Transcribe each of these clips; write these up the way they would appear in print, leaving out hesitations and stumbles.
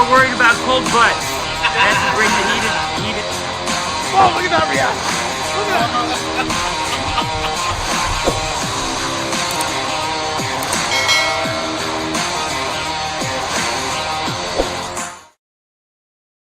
more worried about cold butt. That's to bring the heated. Oh, look at that reaction. Look at that.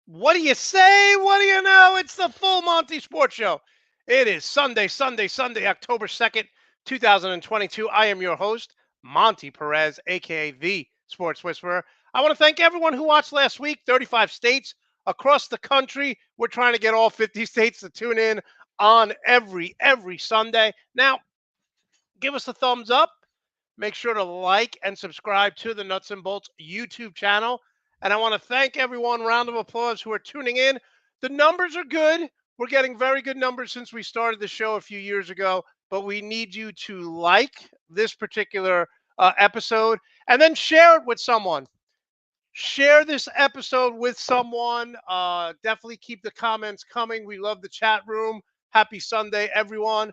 What do you say? What do you know? It's the full Monte Sports Show. It is Sunday, October 2nd, 2022. I am your host, Monte Perez, a.k.a. The Sports Whisperer. I want to thank everyone who watched last week, 35 states across the country. We're trying to get all 50 states to tune in on every Sunday. Now, give us a thumbs up. Make sure to like and subscribe to the Nuts and Bolts YouTube channel. And I want to thank everyone, round of applause, who are tuning in. The numbers are good. We're getting very good numbers since we started the show a few years ago. But we need you to like this particular episode and then share it with someone. Share this episode with someone. Definitely keep the comments coming. We love the chat room. Happy Sunday, everyone.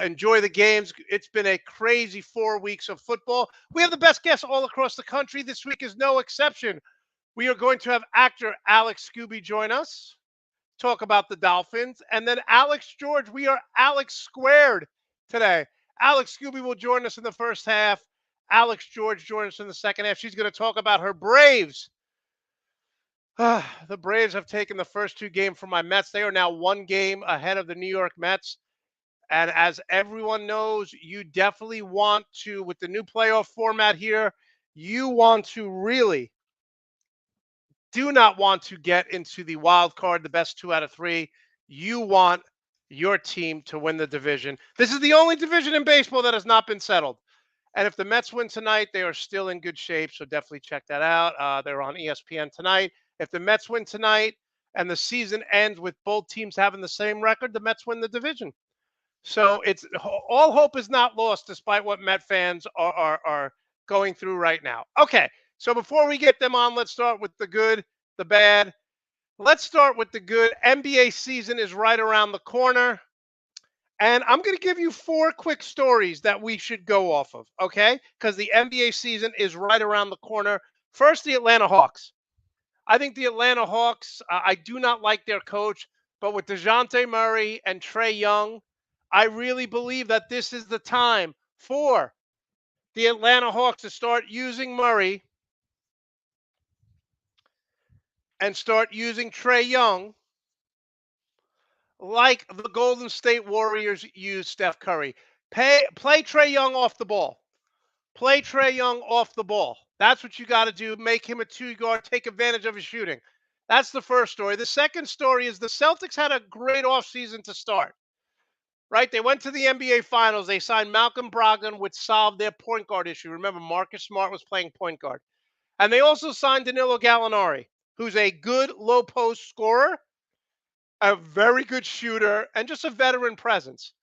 Enjoy the games. It's been a crazy 4 weeks of football. We have the best guests all across the country. This week is no exception. We are going to have actor Alex Skuby join us, talk about the Dolphins. And then Alex George, we are Alex squared today. Alex Skuby will join us in the first half. Alex George joins us in the second half. She's going to talk about her Braves. The Braves have taken the first two games from my Mets. They are now one game ahead of the New York Mets. And as everyone knows, you definitely want to, with the new playoff format here, you want to really do not want to get into the wild card, the best 2 out of 3. You want your team to win the division. This is the only division in baseball that has not been settled. And if the Mets win tonight, they are still in good shape. So definitely check that out. They're on ESPN tonight. If the Mets win tonight and the season ends with both teams having the same record, the Mets win the division. So it's all hope is not lost, despite what Met fans are going through right now. Okay, so before we get them on, let's start with the good, the bad. Let's start with the good. NBA season is right around the corner. And I'm going to give you 4 quick stories that we should go off of, okay? Because the NBA season is right around the corner. First, the Atlanta Hawks. I think the Atlanta Hawks, I do not like their coach, but with DeJounte Murray and Trae Young, I really believe that this is the time for the Atlanta Hawks to start using Murray and start using Trae Young like the Golden State Warriors use Steph Curry. Play Trae Young off the ball. Play Trae Young off the ball. That's what you got to do. Make him a 2-guard. Take advantage of his shooting. That's the first story. The second story is the Celtics had a great offseason to start. Right? They went to the NBA Finals. They signed Malcolm Brogdon, which solved their point guard issue. Remember, Marcus Smart was playing point guard. And they also signed Danilo Gallinari, who's a good low post scorer, a very good shooter, and just a veteran presence.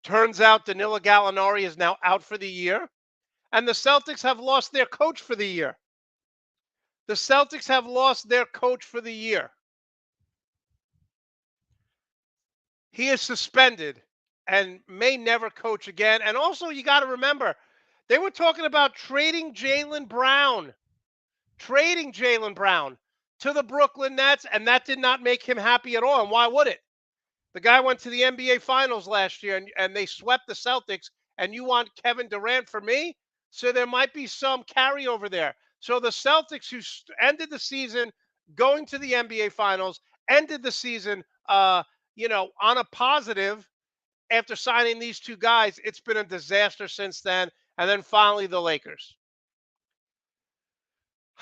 Turns out Danilo Gallinari is now out for the year, and the Celtics have lost their coach for the year. The Celtics have lost their coach for the year. He is suspended and may never coach again. And also, you got to remember, they were talking about trading Jaylen Brown to the Brooklyn Nets, and that did not make him happy at all. And why would it? The guy went to the NBA Finals last year, and they swept the Celtics, and you want Kevin Durant for me? So there might be some carryover there. So the Celtics, who ended the season going to the NBA Finals, ended the season, on a positive after signing these 2 guys. It's been a disaster since then. And then finally, the Lakers.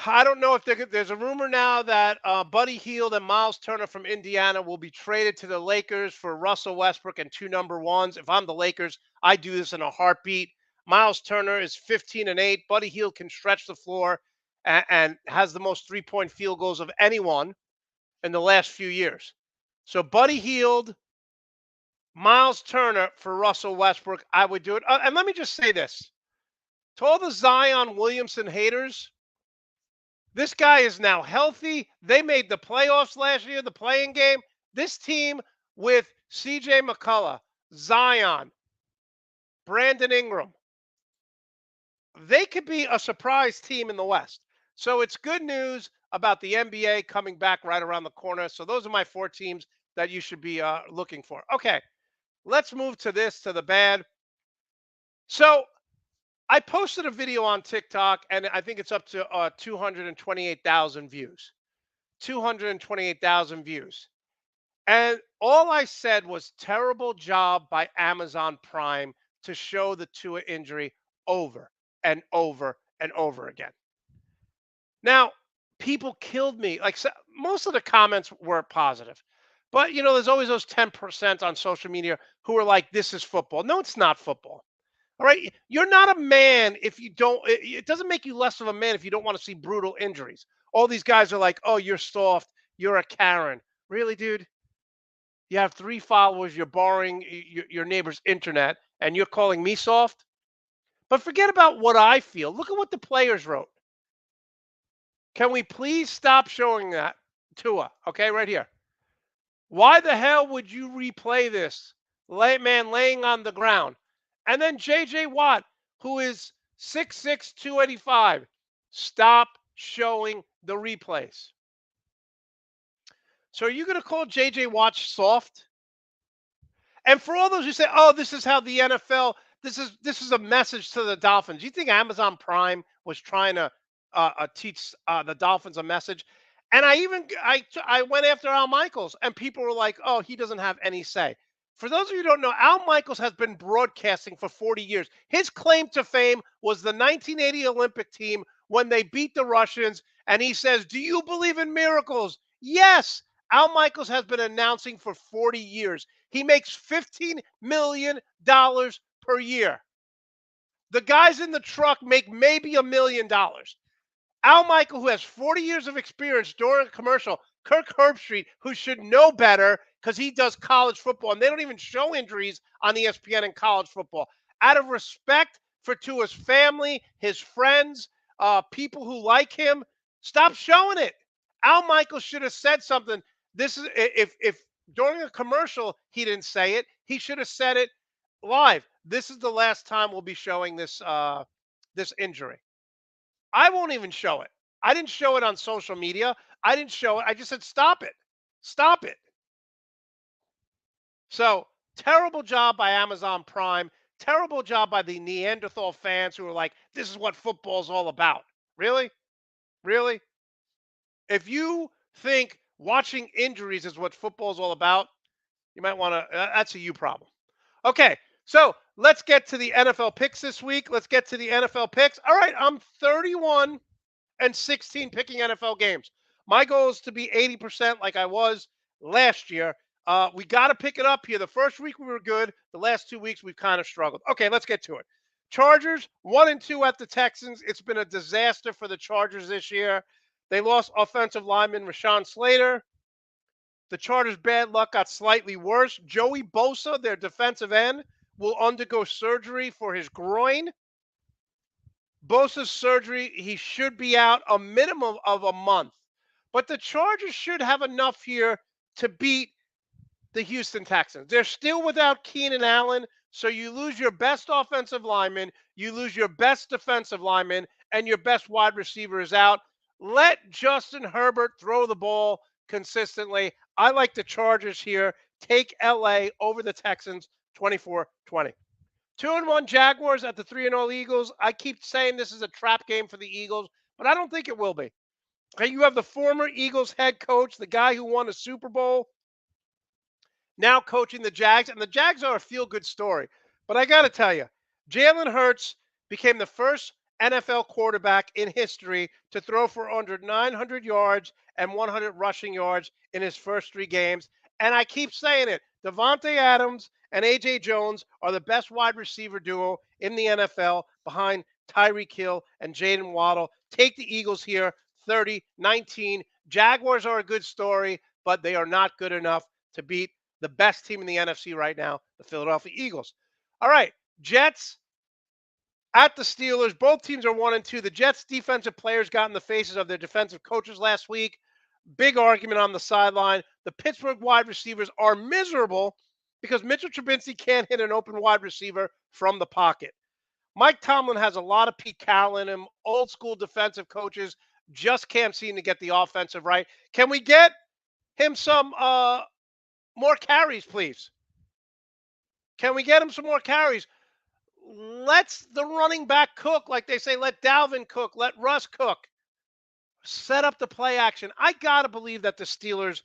I don't know if there's a rumor now that Buddy Hield and Miles Turner from Indiana will be traded to the Lakers for Russell Westbrook and 2 number ones. If I'm the Lakers, I do this in a heartbeat. Miles Turner is 15-8. Buddy Hield can stretch the floor and has the most 3-point field goals of anyone in the last few years. So Buddy Hield, Miles Turner for Russell Westbrook, I would do it. And let me just say this. To all the Zion Williamson haters, this guy is now healthy. They made the playoffs last year, the playing game. This team with CJ McCullough, Zion, Brandon Ingram, they could be a surprise team in the West. So it's good news. about the NBA coming back right around the corner. So those are my 4 teams that you should be looking for. Okay, let's move to the bad. So I posted a video on TikTok, and I think it's up to 228,000 views. 228,000 views. And all I said was terrible job by Amazon Prime to show the Tua injury over and over and over again. Now, people killed me. Like most of the comments were positive. But there's always those 10% on social media who are like, this is football. No, it's not football. All right. You're not a man if you don't, it doesn't make you less of a man if you don't want to see brutal injuries. All these guys are like, oh, you're soft. You're a Karen. Really, dude? You have 3 followers. You're borrowing your neighbor's internet and you're calling me soft? But forget about what I feel. Look at what the players wrote. Can we please stop showing that? Tua, okay, right here. Why the hell would you replay this? Man laying on the ground. And then J.J. Watt, who is 6'6", 285. Stop showing the replays. So are you going to call J.J. Watt soft? And for all those who say, oh, this is how the NFL, this is a message to the Dolphins. You think Amazon Prime was trying to teach the Dolphins a message? And I went after Al Michaels, and people were like, oh, he doesn't have any say. For those of you who don't know, Al Michaels has been broadcasting for 40 years. His claim to fame was the 1980 Olympic team when they beat the Russians. And he says, do you believe in miracles? Yes. Al Michaels has been announcing for 40 years. He makes $15 million per year. The guys in the truck make maybe $1 million. Al Michael, who has 40 years of experience during a commercial, Kirk Herbstreit, who should know better because he does college football, and they don't even show injuries on ESPN in college football. Out of respect for Tua's family, his friends, people who like him, stop showing it. Al Michaels should have said something. This is if during a commercial he didn't say it, he should have said it live. This is the last time we'll be showing this injury. I won't even show it. I didn't show it on social media. I didn't show it. I just said, stop it. Stop it. So, terrible job by Amazon Prime. Terrible job by the Neanderthal fans who are like, this is what football's all about. Really? Really? If you think watching injuries is what football's all about, you might want to, that's a you problem. Okay, so let's get to the NFL picks this week. Let's get to the NFL picks. All right, I'm 31-16 picking NFL games. My goal is to be 80% like I was last year. We got to pick it up here. The first week we were good. The last 2 weeks we've kind of struggled. Okay, let's get to it. Chargers 1-2 at the Texans. It's been a disaster for the Chargers this year. They lost offensive lineman Rashawn Slater. The Chargers' bad luck got slightly worse. Joey Bosa, their defensive end, will undergo surgery for his groin. Bosa's surgery, he should be out a minimum of a month. But the Chargers should have enough here to beat the Houston Texans. They're still without Keenan Allen, so you lose your best offensive lineman, you lose your best defensive lineman, and your best wide receiver is out. Let Justin Herbert throw the ball consistently. I like the Chargers here. Take LA over the Texans 24-20. 2-1 Jaguars at the 3-0 Eagles. I keep saying this is a trap game for the Eagles, but I don't think it will be. Okay, you have the former Eagles head coach, the guy who won a Super Bowl, now coaching the Jags, and the Jags are a feel-good story. But I got to tell you, Jalen Hurts became the first NFL quarterback in history to throw for under 900 yards and 100 rushing yards in his first 3 games. And I keep saying it, Devontae Adams and A.J. Jones are the best wide receiver duo in the NFL behind Tyreek Hill and Jaden Waddle. Take the Eagles here, 30-19. Jaguars are a good story, but they are not good enough to beat the best team in the NFC right now, the Philadelphia Eagles. All right, Jets at the Steelers. Both teams are 1-2. The Jets defensive players got in the faces of their defensive coaches last week. Big argument on the sideline. The Pittsburgh wide receivers are miserable because Mitchell Trubisky can't hit an open wide receiver from the pocket. Mike Tomlin has a lot of Pete Carroll in him, old school defensive coaches. Just can't seem to get the offensive right. Can we get him some more carries, please? Can we get him some more carries? Let's the running back cook, like they say, let Dalvin cook, let Russ cook. Set up the play action. I got to believe that the Steelers,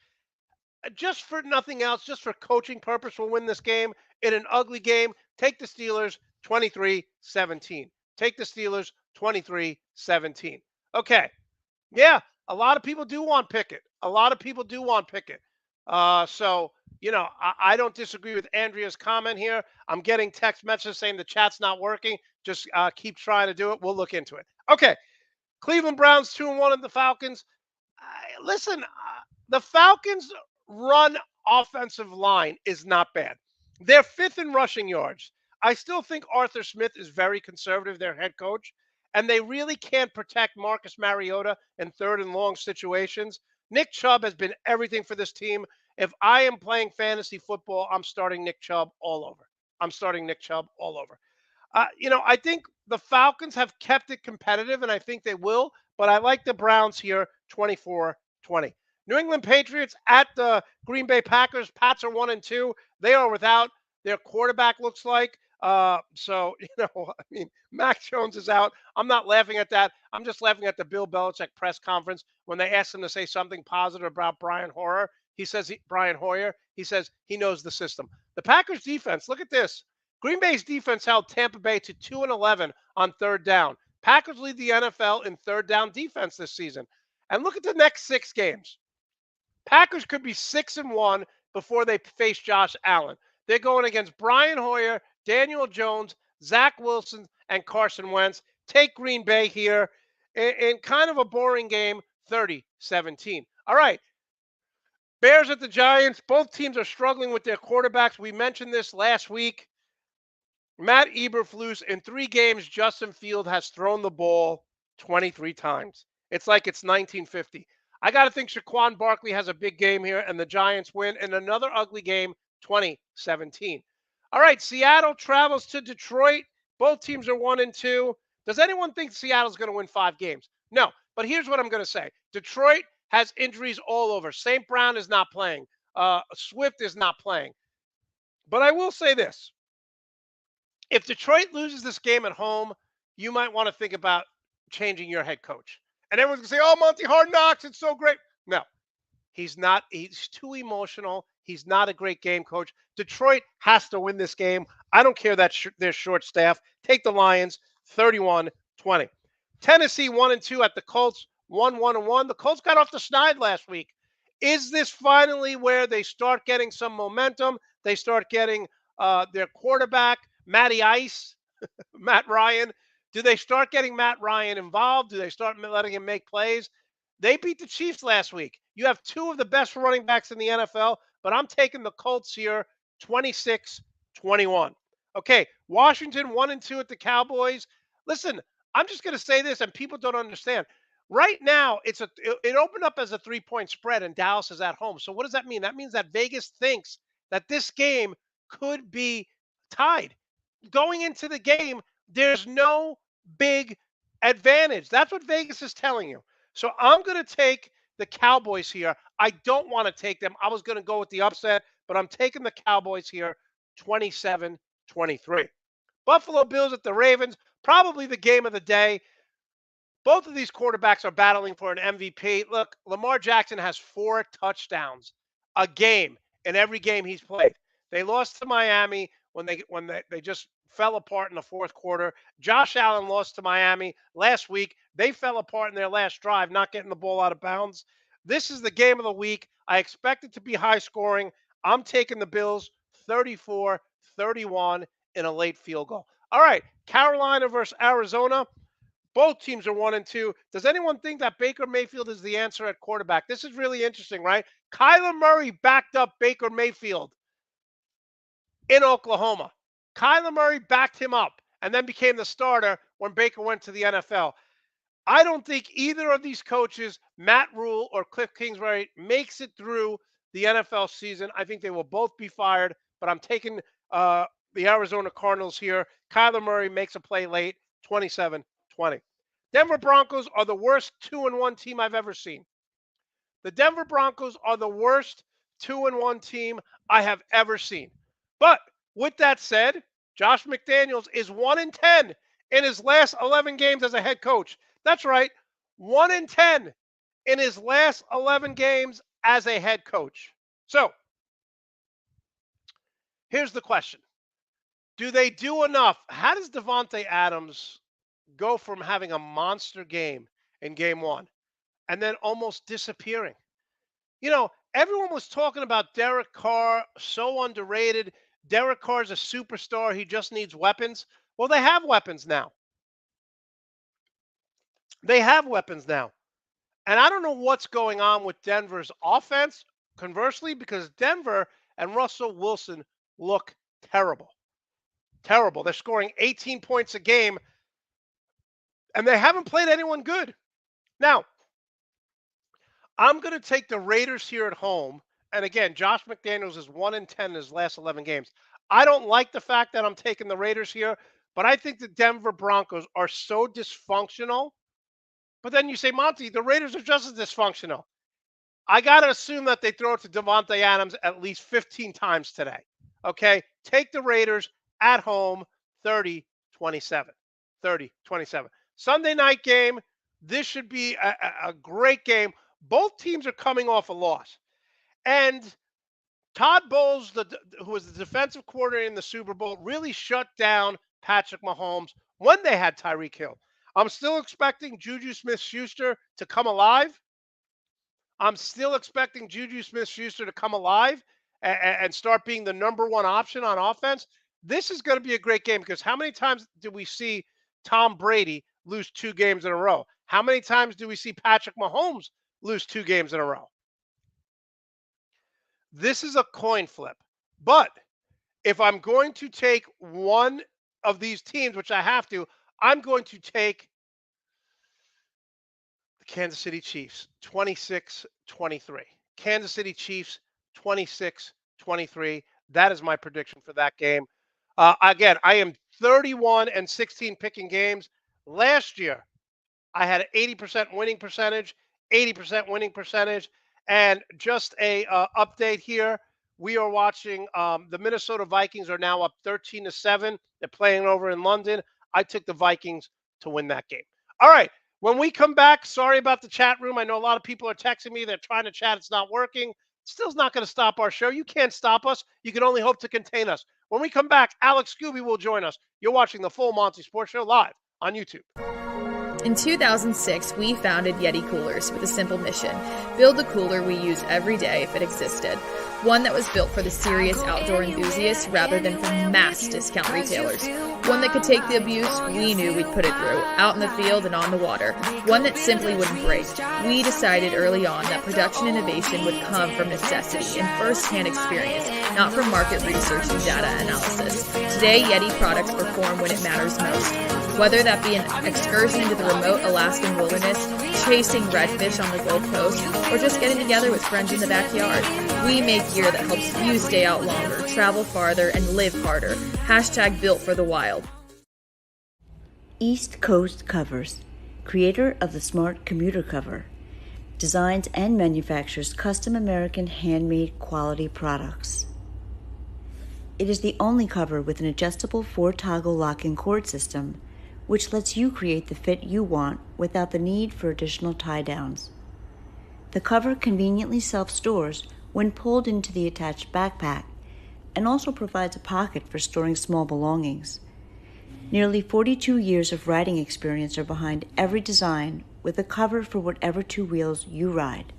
just for nothing else, just for coaching purpose, will win this game in an ugly game. Take the Steelers 23-17. Take the Steelers 23-17. Okay. Yeah, a lot of people do want Pickett. A lot of people do want Pickett. So, I don't disagree with Andrea's comment here. I'm getting text messages saying the chat's not working. Just keep trying to do it. We'll look into it. Okay. Cleveland Browns 2-1 at the Falcons. Listen, the Falcons' run offensive line is not bad. They're fifth in rushing yards. I still think Arthur Smith is very conservative, their head coach, and they really can't protect Marcus Mariota in third and long situations. Nick Chubb has been everything for this team. If I am playing fantasy football, I'm starting Nick Chubb all over. I'm starting Nick Chubb all over. I think the Falcons have kept it competitive, and I think they will, but I like the Browns here 24-20. New England Patriots at the Green Bay Packers. Pats are 1-2. They are without their quarterback, looks like. Mac Jones is out. I'm not laughing at that. I'm just laughing at the Bill Belichick press conference when they asked him to say something positive about Brian Hoyer. He says he knows the system. The Packers defense, look at this. Green Bay's defense held Tampa Bay to 2-11 on third down. Packers lead the NFL in third down defense this season. And look at the next 6 games. Packers could be 6-1 before they face Josh Allen. They're going against Brian Hoyer, Daniel Jones, Zach Wilson, and Carson Wentz. Take Green Bay here in kind of a boring game, 30-17. All right. Bears at the Giants. Both teams are struggling with their quarterbacks. We mentioned this last week. Matt Eberflus, in 3 games, Justin Field has thrown the ball 23 times. It's like it's 1950. I got to think Saquon Barkley has a big game here, and the Giants win in another ugly game, 20-17. All right, Seattle travels to Detroit. Both teams are 1-2. Does anyone think Seattle's going to win 5 games? No, but here's what I'm going to say. Detroit has injuries all over. St. Brown is not playing. Swift is not playing. But I will say this. If Detroit loses this game at home, you might want to think about changing your head coach. And everyone's going to say, oh, Monty, Hard Knocks, it's so great. No, he's not. He's too emotional. He's not a great game coach. Detroit has to win this game. I don't care that they're short staff. Take the Lions, 31-20. Tennessee 1-2 at the Colts, 1-1. The Colts got off the schneid last week. Is this finally where they start getting some momentum? They start getting their quarterback, Matty Ice, Matt Ryan. Do they start getting Matt Ryan involved? Do they start letting him make plays? They beat the Chiefs last week. You have 2 of the best running backs in the NFL, but I'm taking the Colts here 26-21. Okay, Washington 1-2 at the Cowboys. Listen, I'm just going to say this, and people don't understand. Right now, it opened up as a 3-point spread, and Dallas is at home. So what does that mean? That means that Vegas thinks that this game could be tied. Going into the game, there's no big advantage. That's what Vegas is telling you. So I'm going to take the Cowboys here. I don't want to take them. I was going to go with the upset, but I'm taking the Cowboys here 27-23. Buffalo Bills at the Ravens, probably the game of the day. Both of these quarterbacks are battling for an MVP. Look, Lamar Jackson has 4 touchdowns a game in every game he's played. They lost to Miami when they just fell apart in the fourth quarter. Josh Allen lost to Miami last week. They fell apart in their last drive, not getting the ball out of bounds. This is the game of the week. I expect it to be high scoring. I'm taking the Bills 34-31 in a late field goal. All right, Carolina versus Arizona. Both teams are 1-2. Does anyone think that Baker Mayfield is the answer at quarterback? This is really interesting, right? Kyler Murray backed up Baker Mayfield in Oklahoma. Kyler Murray backed him up and then became the starter when Baker went to the NFL. I don't think either of these coaches, Matt Rule or Cliff Kingsbury, makes it through the NFL season. I think they will both be fired, but I'm taking the Arizona Cardinals here. Kyler Murray makes a play late, 27-20. Denver Broncos are the worst 2-1 team I've ever seen. The Denver Broncos are the worst 2-1 team I have ever seen. But with that said, Josh McDaniels is 1-10 in his last 11 games as a head coach. That's right, 1-10 in his last 11 games as a head coach. So here's the question. Do they do enough? How does Devontae Adams go from having a monster game in game one and then almost disappearing? Everyone was talking about Derek Carr, so underrated. Derek Carr's a superstar. He just needs weapons. Well, they have weapons now. They have weapons now. And I don't know what's going on with Denver's offense, conversely, because Denver and Russell Wilson look terrible. Terrible. They're scoring 18 points a game, and they haven't played anyone good. Now, I'm going to take the Raiders here at home. And again, Josh McDaniels is 1-10 in his last 11 games. I don't like the fact that I'm taking the Raiders here, but I think the Denver Broncos are so dysfunctional. But then you say, Monty, the Raiders are just as dysfunctional. I got to assume that they throw it to Devontae Adams at least 15 times today. Okay? Take the Raiders at home, 30-27. 30-27. Sunday night game. This should be a great game. Both teams are coming off a loss. And Todd Bowles, who was the defensive coordinator in the Super Bowl, really shut down Patrick Mahomes when they had Tyreek Hill. I'm still expecting Juju Smith-Schuster to come alive. I'm still expecting Juju Smith-Schuster to come alive and start being the number one option on offense. This is going to be a great game because how many times did we see Tom Brady lose 2 games in a row? How many times do we see Patrick Mahomes lose 2 games in a row? This is a coin flip. But if I'm going to take one of these teams, which I have to, I'm going to take the Kansas City Chiefs, 26-23. Kansas City Chiefs, 26-23. That is my prediction for that game. Again, I am 31-16 picking games. Last year, I had an 80% winning percentage, 80% winning percentage. And just a update here. We are watching the Minnesota Vikings are now up 13-7. They're playing over in London. I took the Vikings to win that game. All right. When we come back, sorry about the chat room. I know a lot of people are texting me. They're trying to chat. It's not working. Still's not going to stop our show. You can't stop us. You can only hope to contain us. When we come back, Alex Skuby will join us. You're watching the full Monty Sports Show live on YouTube. In 2006, we founded Yeti Coolers with a simple mission: build a cooler we use every day if it existed. One that was built for the serious outdoor enthusiasts rather than for mass discount retailers. One that could take the abuse we knew we'd put it through, out in the field and on the water. One that simply wouldn't break. We decided early on that production innovation would come from necessity and first-hand experience, not from market research and data analysis. Today, Yeti products perform when it matters most. Whether that be an excursion into the remote Alaskan wilderness, chasing redfish on the Gold Coast, or just getting together with friends in the backyard, we make gear that helps you stay out longer, travel farther, and live harder. Hashtag built for the wild. East Coast Covers, creator of the Smart Commuter Cover, designs and manufactures custom American handmade quality products. It is the only cover with an adjustable 4-toggle lock-in cord system, which lets you create the fit you want without the need for additional tie-downs. The cover conveniently self-stores when pulled into the attached backpack and also provides a pocket for storing small belongings. Nearly 42 years of riding experience are behind every design with a cover for whatever 2 wheels you ride.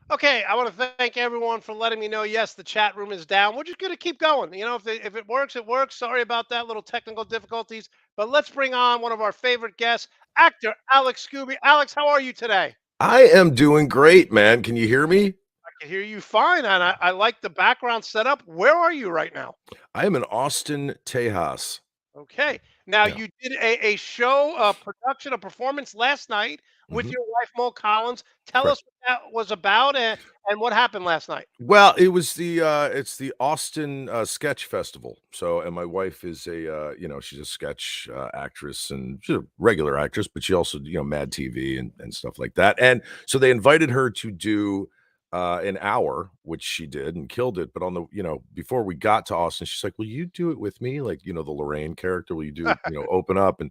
Okay, I want to thank everyone for letting me know, yes, the chat room is down. We're just going to keep going. If it works, it works. Sorry about that, little technical difficulties. But let's bring on one of our favorite guests, actor Alex Skuby. Alex, how are you today? I am doing great, man. Can you hear me? I can hear you fine, and I like the background setup. Where are you right now? I am in Austin, Tejas. Okay. Now, Yeah. you did a show, a production, a performance last night with Mhm. your wife, Mo Collins. Tell Correct. us what that was about and what happened last night. Well, it was it's the Austin, Sketch Festival. So and my wife is she's a sketch, actress, and she's a regular actress, but she also, Mad TV and stuff like that, and so they invited her to do, an hour, which she did and killed it, but on the before we got to Austin, she's like, "Will you do it with me?" Like, the Lorraine character, "Will you do open up and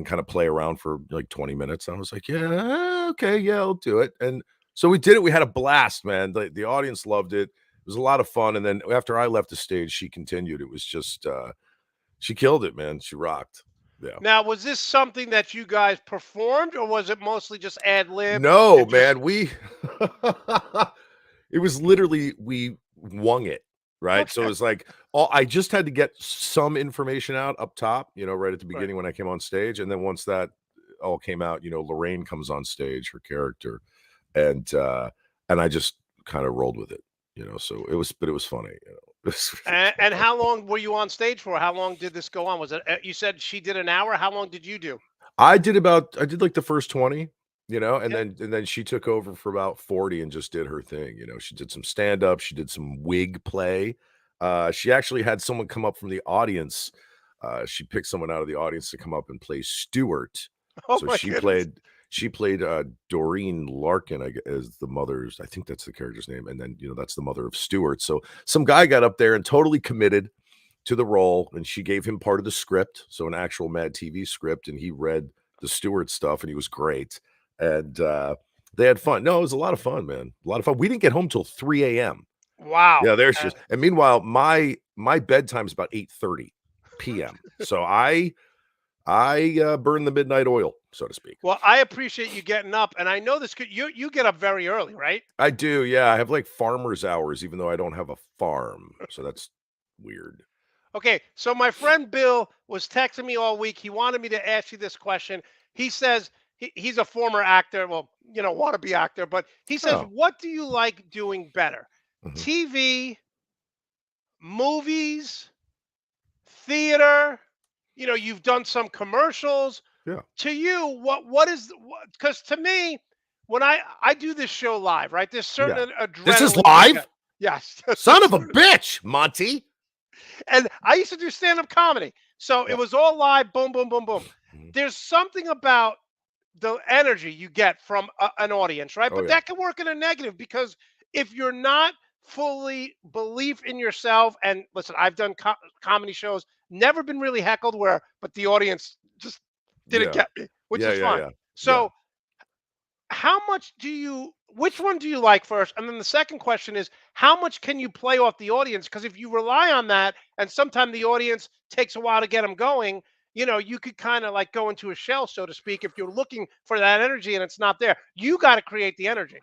kinda play around for, like, 20 minutes?" And I was like, "Yeah, okay, yeah, I'll do it," and so we did it, we had a blast, man, the audience loved it, it was a lot of fun, and then after I left the stage, she continued, it was just, she killed it, man, she rocked. Yeah. Now, was this something that you guys performed, or was it mostly just ad lib No, and just man, we it was literally we wung it, right? So it okay? was like all I just had to get some information out up top, right at the Right. beginning when I came on stage, and then once that all came out, Lorraine comes on stage, her character, and I just kind of rolled with it, so it was funny, It was And how long were you on stage for? How long did this go on? Was it you said she did an hour? How long did you do? I did like the first 20, and Okay. then she took over for about 40 and just did her thing, She did some stand up, she did some wig play. She actually had someone come up from the audience. She picked someone out of the audience to come up and play Stewart. Oh So my goodness. she played Doreen Larkin, as the mother's, I think that's the character's name, and then that's the mother of Stewart. So some guy got up there and totally committed to the role, and she gave him part of the script, so an actual Mad TV script, and he read the Stewart stuff, and he was great, and, they had fun. No, it was a lot of fun, man, a lot of fun. We didn't get home till 3 a.m. Wow. Yeah, there she is, and meanwhile, my bedtime is about 8:30 PM, so I burn the midnight oil, so to speak. Well, I appreciate you getting up, and I know this could you get up very early, right? I do, yeah, I have, like, farmer's hours even though I don't have a farm, so that's weird. Okay, so my friend Bill was texting me all week. He wanted me to ask you this question. He says he's a former actor, well, wannabe actor, but he says, Oh, "What do you like doing better? mhm, TV, movies, theater? You've done some commercials. yeah. To you, what is because to me, when I do this show live, right? There's Yeah. certain This is adrenaline you get. live? Yes. Son of a bitch, Monte. And I used to do stand-up comedy. So it Yeah. was all live, boom, boom, boom, boom. Mhm. There's something about the energy you get from an audience, right? Oh, But yeah. that can work in a negative because if you're not fully belief in yourself, and listen, I've done comedy shows, never been really heckled but the audience just didn't Yeah. get me, which Yeah, is yeah, fine. yeah. Yeah. So which one do you like first? And then the second question is, how much can you play off the audience? Because if you rely on that, and sometimes the audience takes a while to get them going, you could kind of like go into a shell, so to speak, if you're looking for that energy and it's not there. You got to create the energy.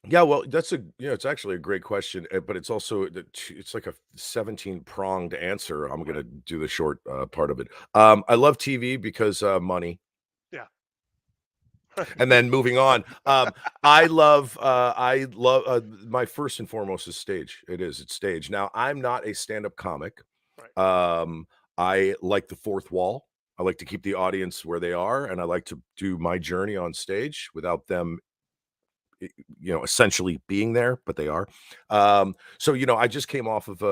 Yeah, well, it's actually a great question, but it's also it's like a 17-pronged answer. I'm Right. gonna do the short, part of it. I love TV because, money. Yeah. And then moving on, I love, my first and foremost is stage. It's stage. Now, I'm not a stand-up comic. Right. I like the fourth wall. I like to keep the audience where they are, and I like to do my journey on stage without them, essentially being there, but they are. So, I just came off of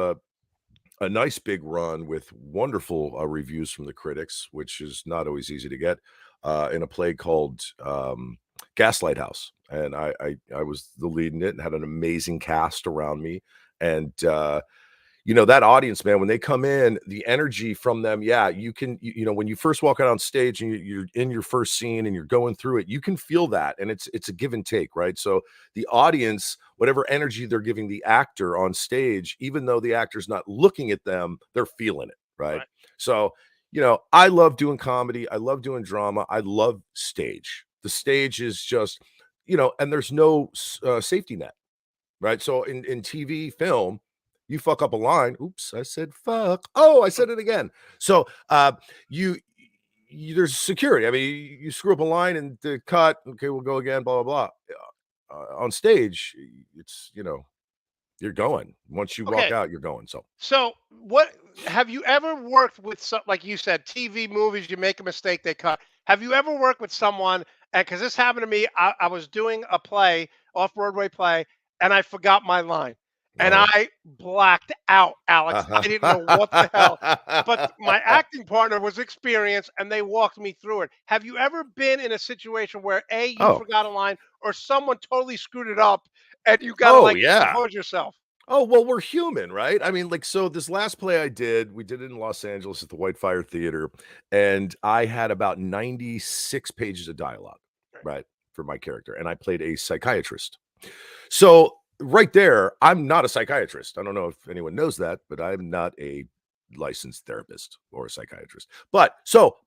a nice big run with wonderful, reviews from the critics, which is not always easy to get, in a play called, Gaslight House, and I was the lead in it and had an amazing cast around me, and, that audience, man, when they come in, the energy from them, yeah, when you first walk out on stage and you're in your first scene and you're going through it, you can feel that, and it's a give and take, right? So the audience, whatever energy they're giving the actor on stage, even though the actor's not looking at them, they're feeling it, right? Right. So, I love doing comedy, I love doing drama, I love stage. The stage is just, and there's no safety net, right? So in TV, film, you fuck up a line. Oops, I said fuck. Oh, I said it again. So you, there's security. I mean, you screw up a line and the cut. Okay, we'll go again. Blah blah blah. On stage, it's you're going. Once you walk Okay. out, you're going. So So, what have you ever worked with some, like you said, TV, movies, you make a mistake, they cut. Have you ever worked with someone and because this happened to me, I was doing a play, off-Broadway play, and I forgot my line. And Uh-huh. I blacked out, Alex. I didn't know what the hell. But my Uh-huh. acting partner was experienced, and they walked me through it. Have you ever been in a situation where A, you Oh. forgot a line, or someone totally screwed it up, and you got to Oh, like yeah. compose yourself? Oh, well, we're human, right? I mean, like, so this last play we did it in Los Angeles at the White Fire Theater, and I had about 96 pages of dialogue, right, for my character, and I played a psychiatrist. So right there, I'm not a psychiatrist. I don't know if anyone knows that, but I'm not a licensed therapist or a psychiatrist. But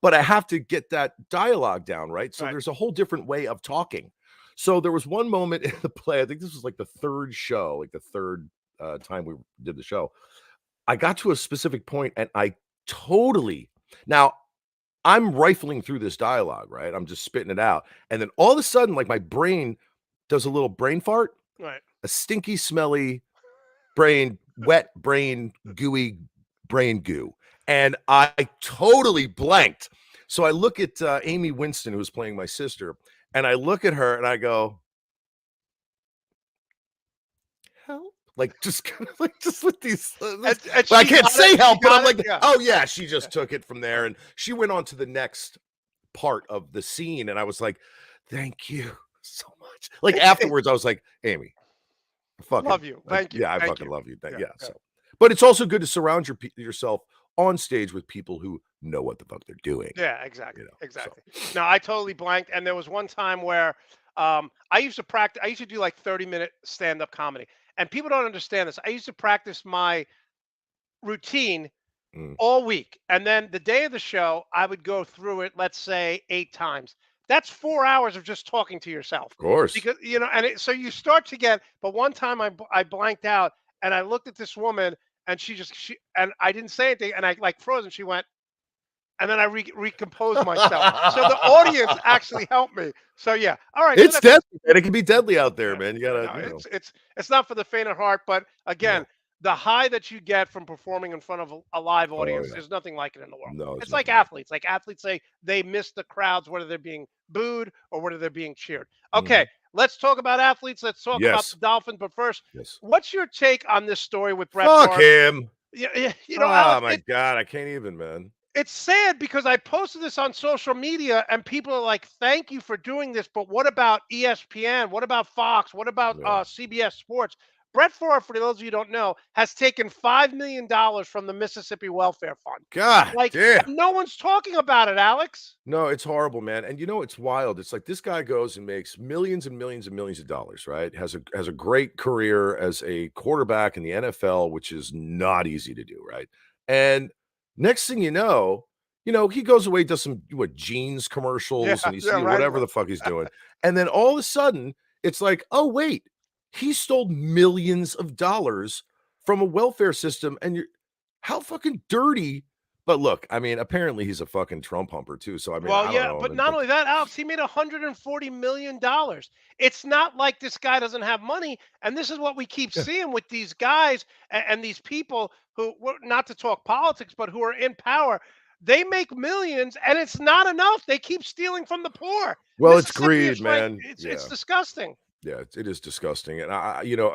I have to get that dialogue down, right? So Right. there's a whole different way of talking. So there was one moment in the play, I think this was like the third show, like the third time we did the show. I got to a specific point and I totally now I'm rifling through this dialogue, right? I'm just spitting it out. And then all of a sudden, like my brain does a little brain fart, Right. a stinky, smelly brain, wet brain, gooey brain goo. And I totally blanked. So I look at Amy Winston, who's playing my sister, and I look at her and I go, help. Like just kind of like just with these And but I she can't got say it. She help, but got I'm like, it. Yeah. oh yeah, she just took it from there Right. and she went on to the next part of the scene. And I was like, thank you so much. Like afterwards, I was like, Amy, Love you. Thank you. yeah, I Thank fucking you. love you. Yeah. Yeah. Yeah. So, but it's also good to surround yourself on stage with people who know what the fuck they're doing. Yeah, exactly. You know, Exactly. so No, I totally blanked. And there was one time where I used to practice, I used to do like 30-minute stand-up comedy. And people don't understand this. I used to practice my routine mm, all week. And then the day of the show, I would go through it, let's say 8 times. That's 4 hours of just talking to yourself. of course. Because, so you start to get, but one time I blanked out and I looked at this woman and and I didn't say anything and I like froze and she went, and then I recomposed myself. So the audience actually helped me. So yeah, all right. So It's that's deadly, man. It can be deadly out there, yeah, man. You yeah. gotta, No, it's not for the faint of heart. But again, no. the high that you get from performing in front of a live Oh audience, yeah. there's nothing like it in the world. No, it's It's like nothing. athletes. Like athletes say they miss the crowds, whether they're being booed or whether they're being cheered. Okay, Mhm. let's talk about athletes. Let's talk about Yes. the Dolphins. But first, Yes. what's your take on this story with Brett Fuck Favre? him. Yeah, Oh Alex, my God. I can't even, man. it's sad because I posted this on social media and people are like, "Thank you for doing this," but what about ESPN? What about Fox? What about Yeah. CBS Sports? Brett Favre, for those of you who don't know, has taken $5 million from the Mississippi Welfare Fund. God Like, damn. and no one's talking about it, Alex. No, it's horrible, man. And you know, it's wild. It's like this guy goes and makes millions and millions and millions of dollars, right? Has a great career as a quarterback in the NFL, which is not easy to do, right? And next thing you know, he goes away, does some jeans Yeah, commercials, and he's yeah, right. whatever the fuck he's doing. And then all of a sudden, it's like, oh wait, he stole millions of dollars from a welfare system, and you're how fucking dirty. But look, I mean, apparently he's a fucking Trump humper too. So I mean, Well, I don't yeah, know. but not only that, Alex, he made $140 million. It's not like this guy doesn't have money, and this is what we keep Yeah. seeing with these guys and these people who, not to talk politics, but who are in power. They make millions, and it's not enough. They keep stealing from the poor. Well, it's Mississippi greed, is ranked. man. It's Yeah. disgusting. Yeah, it is disgusting. And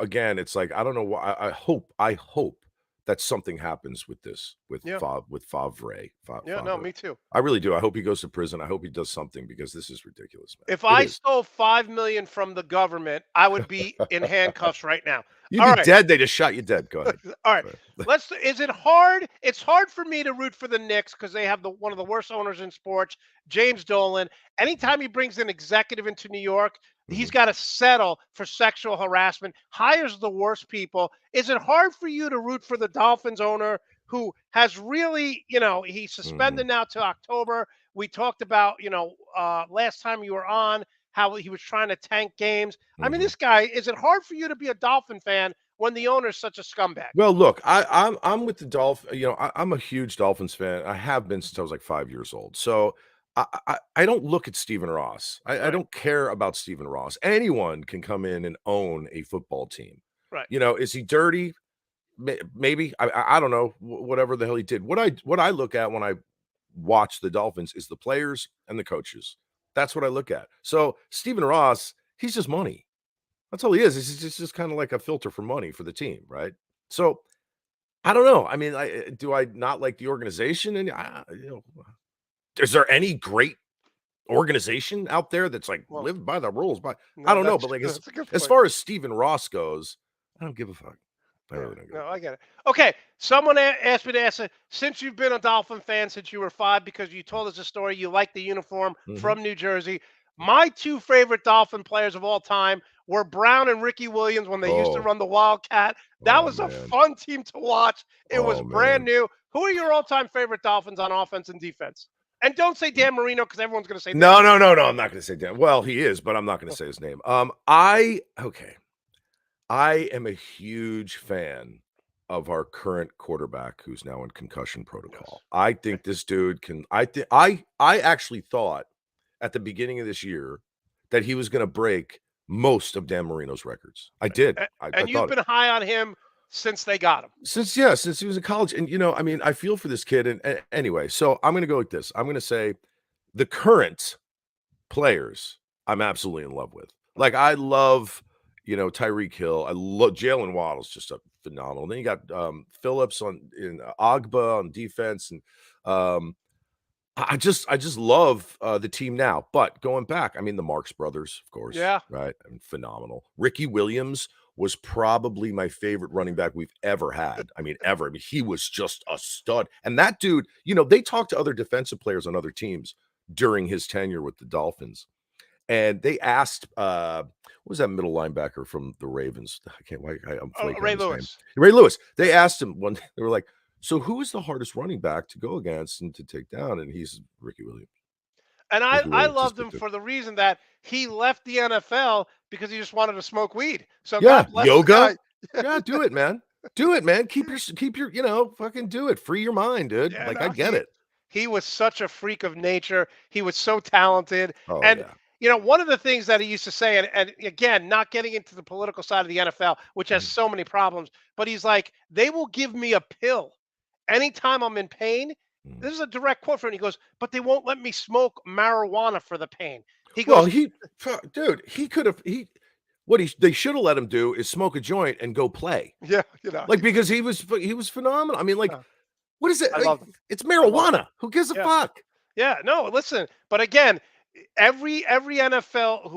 again, it's like I don't know why. I hope that something happens with this Yeah, with Favre. yeah, no, Favre. me too. I really do. I hope he goes to prison. I hope he does something because this is ridiculous, man. If It I is. stole 5 million from the government, I would be in handcuffs right now. You'd All be right. dead. They just shot you dead. Go ahead. All right. Go ahead. Is it hard? It's hard for me to root for the Knicks because they have one of the worst owners in sports, James Dolan. Anytime he brings an executive into New York, he's Mhm. got to settle for sexual harassment, hires the worst people. Is it hard for you to root for the Dolphins owner who has really, he's suspended Mhm. now to October? We talked about, last time you were on how he was trying to tank games. I mean, Mhm. this guy, is it hard for you to be a Dolphin fan when the owner is such a scumbag? Well, look, I'm with the Dolphins. I'm a huge Dolphins fan. I have been since I was like 5 years old. So I don't look at Stephen Ross. I Right, don't care about Stephen Ross. Anyone can come in and own a football team. right. Is he dirty? Maybe. I don't know. Whatever the hell he did. What I look at when I watch the Dolphins is the players and the coaches. That's what I look at. So Stephen Ross, he's just money. That's all he is. He's just kind of like a filter for money for the team, right? So I don't know. I mean, do I not like the organization? And is there any great organization out there that's like Well, lived by the rules? But no, I don't know. that's But like that's a good as point. far as Stephen Ross goes, I don't give a fuck. I really don't give a No, fuck. I get it. Okay, someone asked me to ask, since you've been a Dolphin fan since you were 5, because you told us a story, you like the uniform Mhm. from New Jersey. My 2 favorite Dolphin players of all time were Brown and Ricky Williams when they used to Oh, run the Wildcat. That oh was a man. fun team to watch. It was Oh brand man. new. Who are your all-time favorite Dolphins on offense and defense? And don't say Dan Marino because everyone's going to say Dan No, Marino. no, no, no. I'm not going to say Dan. Well, he is, but I'm not going to say his name. Okay. I am a huge fan of our current quarterback who's now in concussion protocol. Yes. I think this dude can. I actually thought at the beginning of this year that he was going to break most of Dan Marino's records. I did. I And you've thought it. been high on him since they got him. Since he was in college, and I mean, I feel for this kid. And anyway, so I'm going to go like this. I'm going to say the current players I'm absolutely in love with. Like I love, Tyreek Hill. I love Jalen Waddle's just a phenomenal. Then you got Phillips in Agba on defense, and um, I just love the team now. But going back, I mean the Marx brothers, of course, Yeah. right? I mean, phenomenal. Ricky Williams was probably my favorite running back we've ever had. I mean, ever. I mean, he was just a stud. And that dude, they talked to other defensive players on other teams during his tenure with the Dolphins. And they asked, what was that middle linebacker from the Ravens? I can't. I'm flaking Ray on his name. Lewis. Ray Lewis. They asked him when they were like, "So who is the hardest running back to go against and to take down?" And he's Ricky Williams. And Ricky I Williams loved just him took it. for the reason that he left the NFL because he just wanted to smoke weed. So Yeah, God bless the yoga. guy. Yeah, do it, man. Do it, man. Keep your, fucking do it. Free your mind, dude. Yeah, Like I no, get it. he was such a freak of nature. He was so talented. Oh And yeah. one of the things that he used to say, and again, not getting into the political side of the NFL, which has Mhm. so many problems, but he's like, they will give me a pill anytime I'm in pain. Mhm. This is a direct quote from him. He goes, but they won't let me smoke marijuana for the pain. He Well, goes, dude, he could have what they should have let him do is smoke a joint and go play. yeah, Like because he was phenomenal. I mean, like, uh, what is it? I Like, love him. it's I love him. marijuana. Who gives a Yeah. fuck? Yeah, no, listen, but again, every NFL,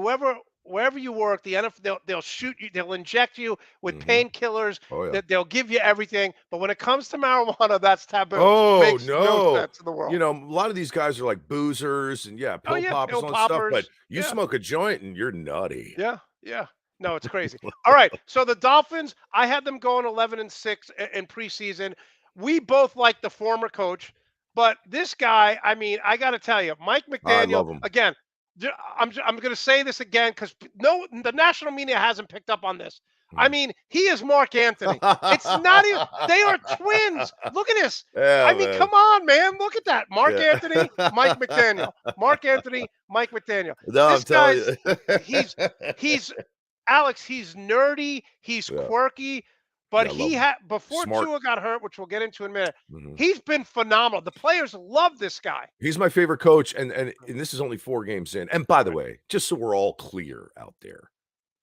wherever you work, the NFL they'll shoot you, they'll inject you with Mhm. painkillers, Oh yeah. that they'll give you everything, but when it comes to marijuana, that's taboo. Oh Makes no no. sense in the world. A lot of these guys are like boozers and yeah, Oh pill yeah, poppers pill and stuff, but poppers. you Yeah, smoke a joint and you're nutty. yeah, yeah. No, it's crazy. All right, so the Dolphins, I had them going 11-6 in preseason. We both like the former coach, but this guy, I mean, I got to tell you, Mike I McDaniel. love him. Again, I'm going to say this again because no, the national media hasn't picked up on this. I Mhm. mean, he is Mark Anthony. It's not even. They are twins. Look at this. Yeah, I mean, man. come on, man. Look at that. Mark Yeah. Anthony, Mike McDaniel. Mark Anthony, Mike McDaniel. No, I'm This telling guy's you. he's Alex, he's nerdy, he's Yeah. quirky, Yeah, but I love he him. had before Smart. Tua got hurt, which we'll get into in a minute. Mhm. He's been phenomenal. The players love this guy. He's my favorite coach, and this is only 4 games in. And by the way, just so we're all clear out there,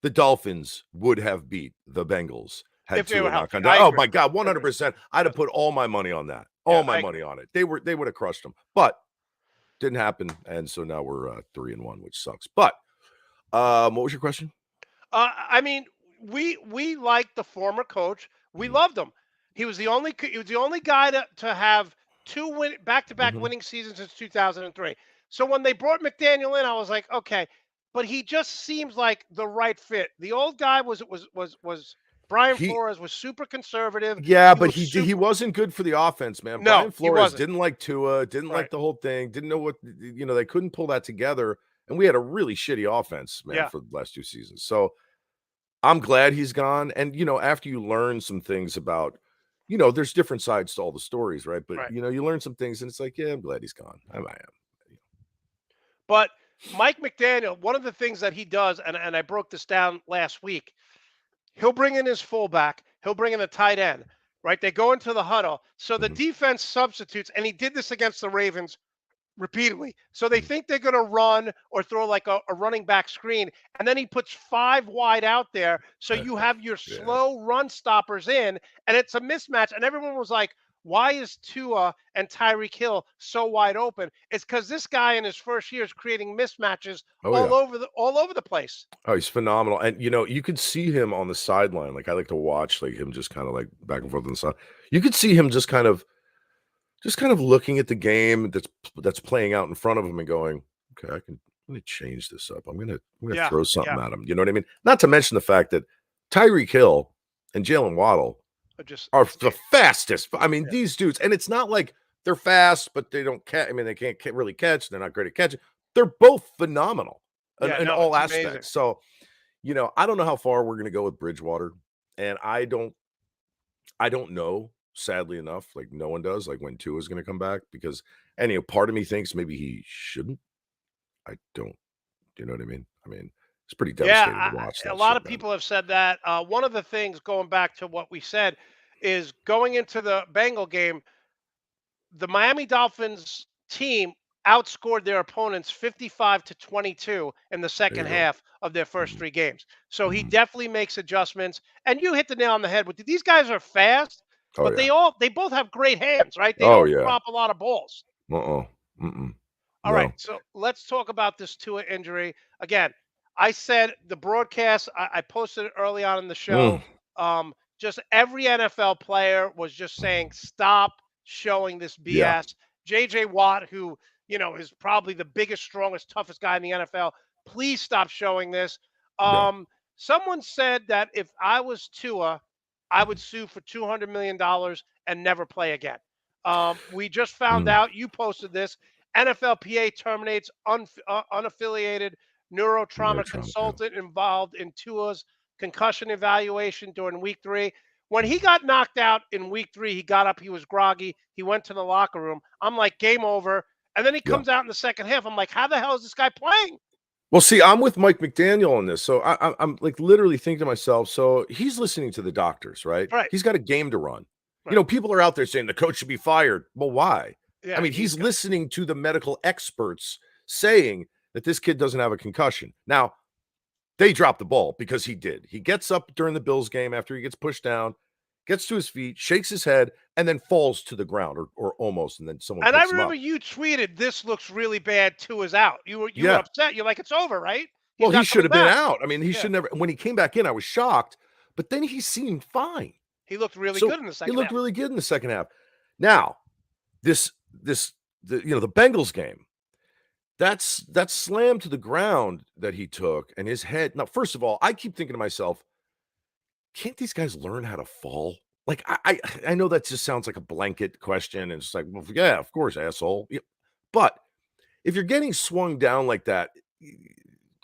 the Dolphins would have beat the Bengals had If they were Tua not healthy, gone I down. Oh agree. my God, I agree. 100%. I'd have put all my money on that. Yeah, All my I money agree. on it. They would have crushed them. But didn't happen, and so now we're 3-1, which sucks. But what was your question? I mean, we liked the former coach. We Mhm. loved him. He was the only guy to have back-to-back Mhm. winning seasons since 2003. So when they brought McDaniel in, I was like, okay, but he just seems like the right fit. The old guy was Brian He Flores was super conservative. Yeah, He but was he super. wasn't good for the offense, man. No, Brian he Flores wasn't. didn't like Tua, didn't like Right. the whole thing, didn't know what they couldn't pull that together, and we had a really shitty offense, man, Yeah. for the last 2 seasons. So, I'm glad he's gone, and, after you learn some things about there's different sides to all the stories, right? But, Right. you learn some things, and it's like, yeah, I'm glad he's gone. I am. But Mike McDaniel, one of the things that he does, and I broke this down last week, he'll bring in his fullback, he'll bring in a tight end, right? They go into the huddle. So the Mhm. defense substitutes, and he did this against the Ravens repeatedly. So they think they're going to run or throw like a running back screen. And then he puts 5 wide out there. So you have your Yeah. slow run stoppers in, and it's a mismatch. And everyone was like, why is Tua and Tyreek Hill so wide open? It's because this guy in his first year is creating mismatches Oh yeah. all over the place. Oh, he's phenomenal. And you could see him on the sideline. Like I like to watch like him just kind of like back and forth on the side. You could see him just kind of looking at the game that's playing out in front of him and going, okay, I'm gonna change this up. I'm gonna Yeah, throw something yeah. at him. You know what I mean? Not to mention the fact that Tyreek Hill and Jalen Waddle Just are the fastest. I mean, Yeah. these dudes, and it's not like they're fast, but they don't catch. I mean, they can't really catch. They're not great at catching. They're both phenomenal in no, all it's aspects. amazing. So, I don't know how far we're going to go with Bridgewater, and I don't know. Sadly enough, like no one does, like when Tua is going to come back, because part of me thinks maybe he shouldn't. I don't. Do you know what I mean? I mean, it's pretty devastating to watch A that lot shit, of man. people have said that. One of the things, going back to what we said, is going into the Bengal game, the Miami Dolphins team outscored their opponents 55-22 in the There second you go. half of their first Mhm, 3 games. So he mhm. definitely makes adjustments. And you hit the nail on the head with these guys are fast, Oh but yeah. they both have great hands, right? They Oh don't yeah. drop a lot of balls. Uh-uh. Mm-mm. All right, No. so let's talk about this Tua injury. Again, I said the broadcast, I posted it early on in the show. Mm. Just every NFL player was just saying, stop showing this Yeah. BS. JJ Watt, who, is probably the biggest, strongest, toughest guy in the NFL, please stop showing this. Yeah. Someone said that if I was Tua, I would sue for $200 million and never play again. We just found Mm. out, you posted this, NFLPA terminates unaffiliated neurotrauma Neurotrauma, yeah. consultant involved in Tua's concussion evaluation during week 3. When he got knocked out in week 3, he got up, he was groggy, he went to the locker room. I'm like, game over. And then he Yeah. comes out in the second half. I'm like, how the hell is this guy playing? Well, see, I'm with Mike McDaniel on this. So I'm like literally thinking to myself, so he's listening to the doctors, right? Right. He's got a game to run. Right. People are out there saying the coach should be fired. Well, why? I Yeah, mean, he's listening to the medical experts saying that this kid doesn't have a concussion. Now, they dropped the ball because he did. He gets up during the Bills game after he gets pushed down, gets to his feet, shakes his head, and then falls to the ground or almost, and then someone And I picks him remember up. you tweeted, "This looks really bad. Tua's out." You were Yeah. upset. You're like, "It's over, right? Well, He's he not should coming have been back." out. I mean, he Yeah, should never. When he came back in, I was shocked, but then he seemed fine. he looked really So good in the he second looked half. really good in the second half. Now, the Bengals game, that slam to the ground that he took and his head. Now, first of all, I keep thinking to myself, can't these guys learn how to fall? Like I know that just sounds like a blanket question, and it's like, well, yeah, of course, asshole. Yeah. But if you're getting swung down like that,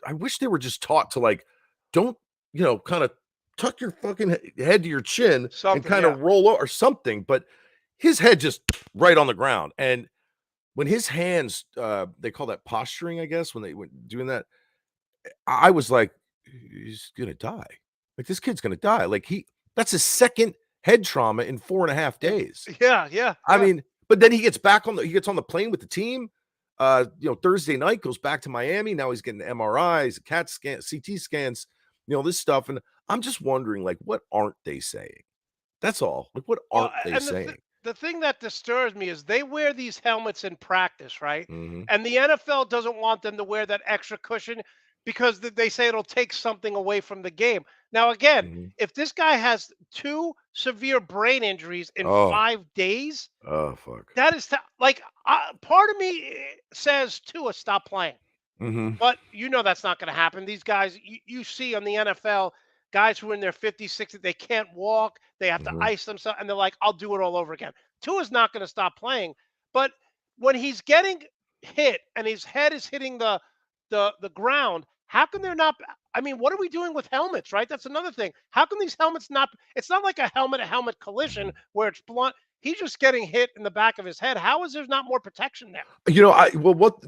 I wish they were just taught to like, don't kind of tuck your fucking head to your chin and Something, kind yeah. of roll or something. But his head just right on the ground, and when his hands, they call that posturing, I guess, when they went doing that. I was like, he's gonna die. Like this kid's gonna die. Like that's his second head trauma in 4.5 days. Yeah, yeah, I yeah. mean, but then he gets on the plane with the team. Thursday night goes back to Miami. Now he's getting MRIs, CAT scan, CT scans, this stuff. And I'm just wondering, like, what aren't they saying? That's all. Like, what Well, aren't they and saying? the thing that disturbs me is they wear these helmets in practice, right? Mhm, And the NFL doesn't want them to wear that extra cushion because they say it'll take something away from the game. Now, again, mhm. if this guy has 2 severe brain injuries in Oh, 5 days, oh, fuck. that is like part of me says Tua stop playing. Mhm, But that's not going to happen. These guys, you see on the NFL, guys who are in their 50s, 60s, they can't walk. They have to mhm. ice themselves, and they're like, I'll do it all over again. Tua's not going to stop playing. But when he's getting hit and his head is hitting the ground, how can there not? I mean, what are we doing with helmets, right? That's another thing. How can these helmets not? It's not like a helmet collision where it's blunt. He's just getting hit in the back of his head. How is there not more protection there?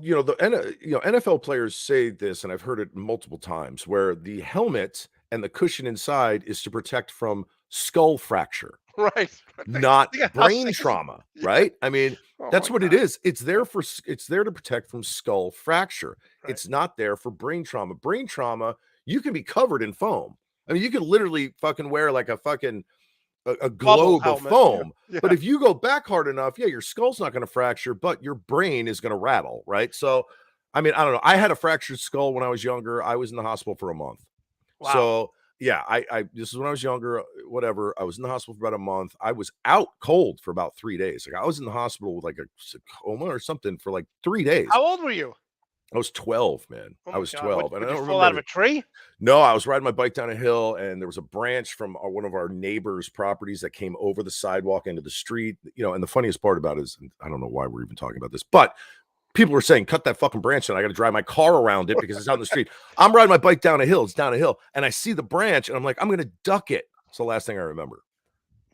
NFL players say this, and I've heard it multiple times, where the helmet and the cushion inside is to protect from skull fracture. Right. not Think of how brain sick- trauma, Yeah. right? I mean, Oh that's my what it God. is. It's there to protect from skull fracture. Right. It's not there for brain trauma. Brain trauma, you can be covered in foam. I mean, you can literally fucking wear like a fucking a Bubble globe of helmet. foam. Yeah. But if you go back hard enough, yeah, your skull's not going to fracture, but your brain is going to rattle, right? So, I mean, I don't know. I had a fractured skull when I was younger. I was in the hospital for a month. Wow. So, yeah, I this is when I was younger, whatever. I was in the hospital for about a month. I was out cold for about 3 days. Like I was in the hospital with like a coma or something for like 3 days. How old were you? I was 12, man. Oh I my was God. 12. Would And I you don't fall out of remember. a tree? No, I was riding my bike down a hill, and there was a branch from one of our neighbors' properties that came over the sidewalk into the street. You know, and the funniest part about it is, I don't know why we're even talking about this, but people were saying, cut that fucking branch and I got to drive my car around it because it's out in the street. I'm riding my bike down a hill. It's down a hill. And I see the branch and I'm like, I'm going to duck it. It's the last thing I remember.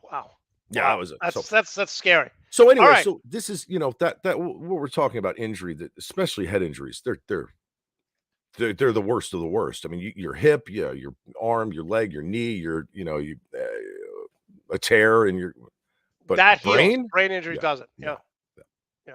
Wow. Yeah, Wow. that was it. That's scary. So anyway, right. so this is, you know, that what we're talking about injury, that especially head injuries, they're the worst of the worst. I mean, your hip, yeah, your arm, your leg, your knee, a tear in your, but That brain, heals. Brain injury Yeah, doesn't. yeah, Yeah. Yeah.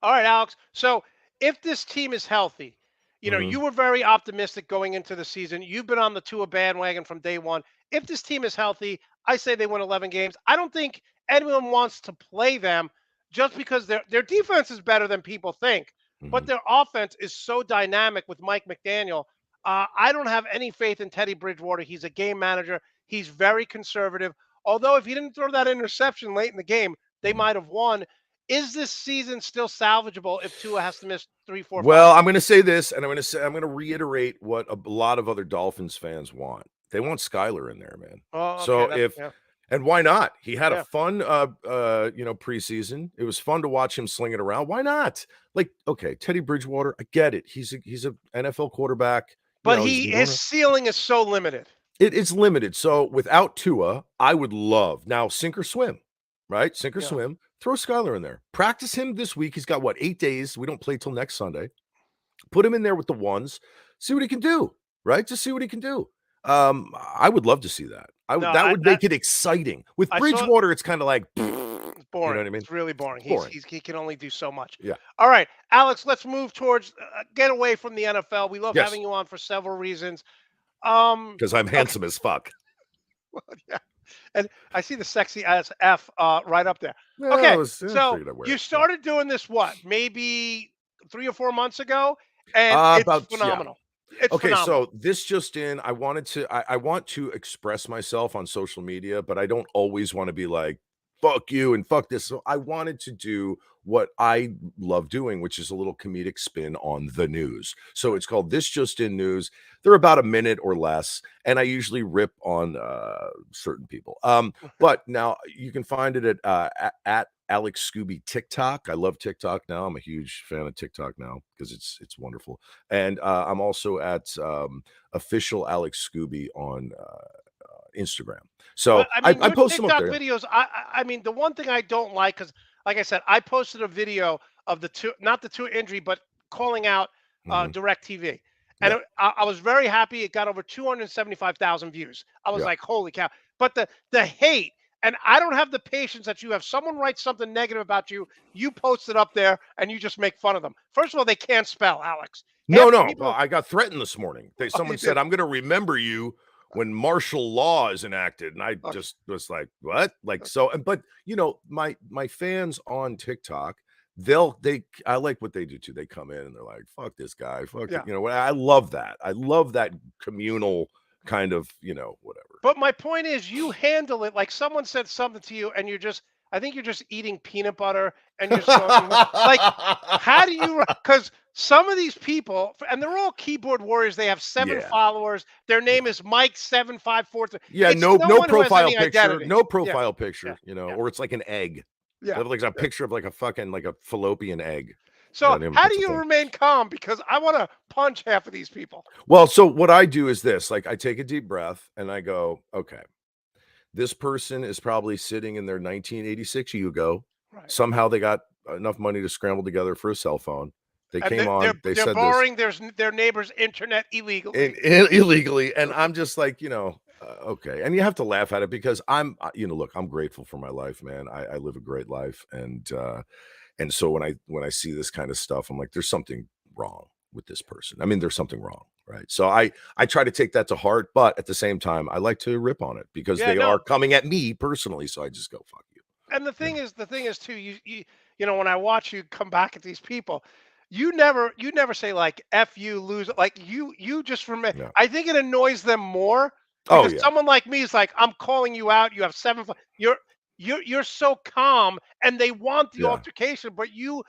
All right, Alex. So if this team is healthy, Mhm. you were very optimistic going into the season. You've been on the Tua bandwagon from day one. If this team is healthy, I say they win 11 games. I don't think anyone wants to play them just because their defense is better than people think, but Mhm. their offense is so dynamic with Mike McDaniel. I don't have any faith in Teddy Bridgewater. He's a game manager. He's very conservative. Although if he didn't throw that interception late in the game, they Mhm. might have won. Is this season still salvageable if Tua has to miss 3, 4, 5? Well, I'm going to say this, and I'm going to reiterate what a lot of other Dolphins fans want. They want Skyler in there, man. Oh, okay. So if Yeah. and why not? He had a Yeah. fun preseason. It was fun to watch him sling it around. Why not? Like, okay, Teddy Bridgewater, I get it. He's a NFL quarterback. But He's been his ceiling is so limited. it's limited. So without Tua, I would love now sink or swim, right? Sink or Yeah. swim. Throw Skyler in there. Practice him this week. He's got what, 8 days. We don't play till next Sunday. Put him in there with the ones. See what he can do, right? Just see what he can do. I would love to see that. That would make it exciting. With I saw- Bridgewater, it's kind of like It's boring. You know what I mean? It's really boring. Boring. He can only do so much. Yeah. All right, Alex, let's move towards get away from the NFL. We love Yes. having you on for several reasons. because I'm handsome as fuck. Yeah. And I see the sexy ass F right up there. Yeah, Okay, I figured so I'd wear you it. started doing this maybe 3 or 4 months ago, and it's About- yeah. phenomenal. It's Okay, phenomenal. so this just in, I want to express myself on social media, but I don't always want to be like, fuck you and fuck this. So I wanted to do what I love doing, which is a little comedic spin on the news. So it's called This Just In News. They're about a minute or less, and I usually rip on certain people. But now you can find it at Alex Scooby TikTok. I love TikTok now. I'm a huge fan of TikTok now because it's wonderful. And I'm also at official Alex Scooby on Instagram. So But, I mean, I your post them up TikTok there. videos. I mean, the one thing I don't like, because like I said, I posted a video of not the two injury, but calling out Mhm. DirecTV, and Yeah. I was very happy. It got over 275,000 views. I was Yeah. like, holy cow! But the hate, and I don't have the patience that you have. Someone writes something negative about you, you post it up there, and you just make fun of them. First of all, they can't spell, Alex. No, Half the no. people- Well, I got threatened this morning. you Someone did? said, I'm going to remember you when martial law is enacted. And I Oh. just was like, what? Like, so, but my fans on TikTok, I like what they do too. They come in and they're like, fuck this guy. Fuck, Yeah. I love that. I love that communal kind of, whatever. But my point is, you handle it like someone said something to you, and I think you're just eating peanut butter, and you're just going, like, how do you? Because some of these people, and they're all keyboard warriors. They have 7 Yeah. followers. Their name is Mike 7543. Yeah, It's no one who has profile any picture, identity. no profile picture, Yeah. or it's like an egg. Yeah. They have like a picture of like a fucking like a fallopian egg. So name how puts do a you thing. remain calm? Because I want to punch half of these people. Well, so what I do is this, like I take a deep breath and I go, okay, this person is probably sitting in their 1986 Yugo. Right. Somehow they got enough money to scramble together for a cell phone. They And came on, they they're said borrowing their neighbor's internet illegally. this illegally. And I'm just like, Okay, and you have to laugh at it because I'm, look, I'm grateful for my life, man. I live a great life, and so when I see this kind of stuff, I'm like, there's something wrong with this person. I mean, there's something wrong, right? So I try to take that to heart, but at the same time, I like to rip on it because Yeah, they are no. coming at me personally. So I just go, fuck you. And You know? the thing is too, when I watch you come back at these people, you never say like "f you, lose." Like you just remember. Yeah. I think it annoys them more Oh because yeah. someone like me is like, I'm calling you out. You have you're so calm, and they want the Yeah. altercation, but you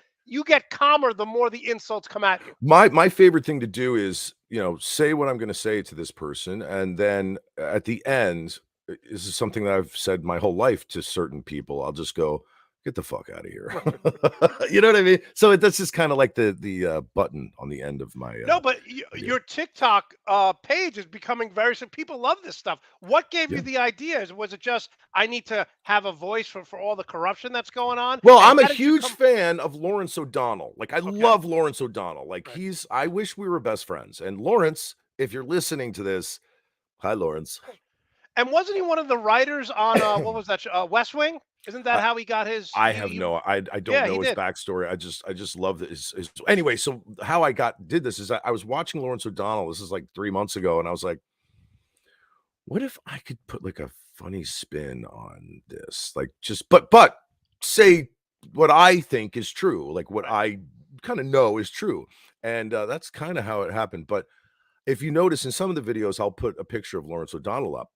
get calmer the more the insults come at you. My favorite thing to do is, say what I'm going to say to this person, and then at the end, this is something that I've said my whole life to certain people. I'll just go, "Get the fuck out of here." You know what I mean? So that's just kind of like the button on the end of my No, but idea. your TikTok page is becoming very so people love this stuff. What gave you Yeah. the ideas? Was it just I need to have a voice for all the corruption that's going on? Well, And I'm a how did you huge come? fan of Lawrence O'Donnell. Like, I Okay, love Lawrence O'Donnell. Like, right. I wish we were best friends. And Lawrence, if you're listening to this, hi, Lawrence. And wasn't he one of the writers on what was that West Wing? Isn't that I, how he got his? I have no, I don't Yeah, he know his did. backstory. I just love his anyway. So how I did this is I was watching Lawrence O'Donnell. This is like 3 months ago. And I was like, what if I could put like a funny spin on this? Like but say what I think is true, like what Right. I kind of know is true. And that's kind of how it happened. But if you notice in some of the videos, I'll put a picture of Lawrence O'Donnell up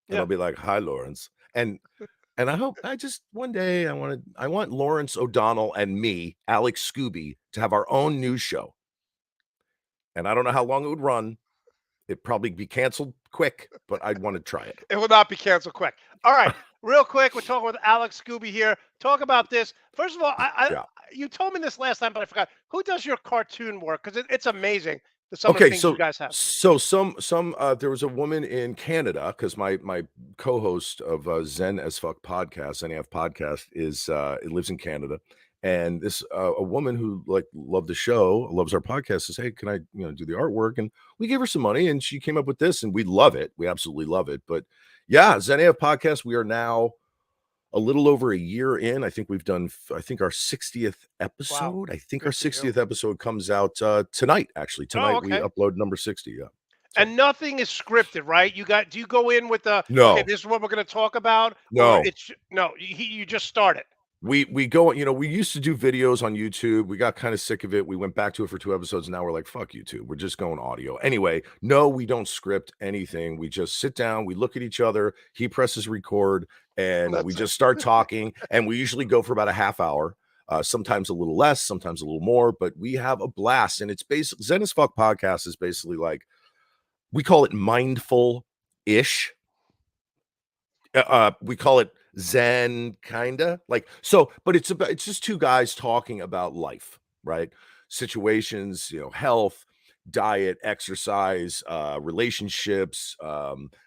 and Yeah. I'll be like, hi, Lawrence. And I hope I just one day I want Lawrence O'Donnell and me, Alex Scooby, to have our own news show. And I don't know how long it would run. It'd probably be canceled quick, but I'd want to try it. It will not be canceled quick. All right, real quick, we're talking with Alex Scooby here. Talk about this. First of all, Yeah. you told me this last time, but I forgot. Who does your cartoon work? Because it's amazing some of the Okay, things you guys have. there was a woman in Canada because my co-host of Zen as Fuck podcast, NAF podcast, it lives in Canada, and this a woman who like loved the show, loves our podcast, says, "Hey, can I do the artwork?" And we gave her some money, and she came up with this, and we love it, we absolutely love it. But yeah, Zen AF podcast, we are now a little over a year in. I think we've done, I think our 60th Wow, episode. I think our good for you. 60th episode comes out tonight. Actually, Oh, tonight we okay. upload number 60. Yeah. So And nothing is scripted, right? Do you go in with the okay, no, this is what we're going to talk about, or no. it's no, you just start it. We go, we used to do videos on YouTube. We got kind of sick of it. We went back to it for 2 episodes. And now we're like, fuck YouTube. We're just going audio. Anyway, no, we don't script anything. We just sit down, we look at each other. He presses record, and we That's it. just start talking. And we usually go for about a half hour. Sometimes a little less, sometimes a little more, but we have a blast. And it's basically Zen as Fuck podcast is basically like we call it mindful ish. We call it Zen, kinda like so, but it's just two guys talking about life, right? Situations, health, diet, exercise, relationships,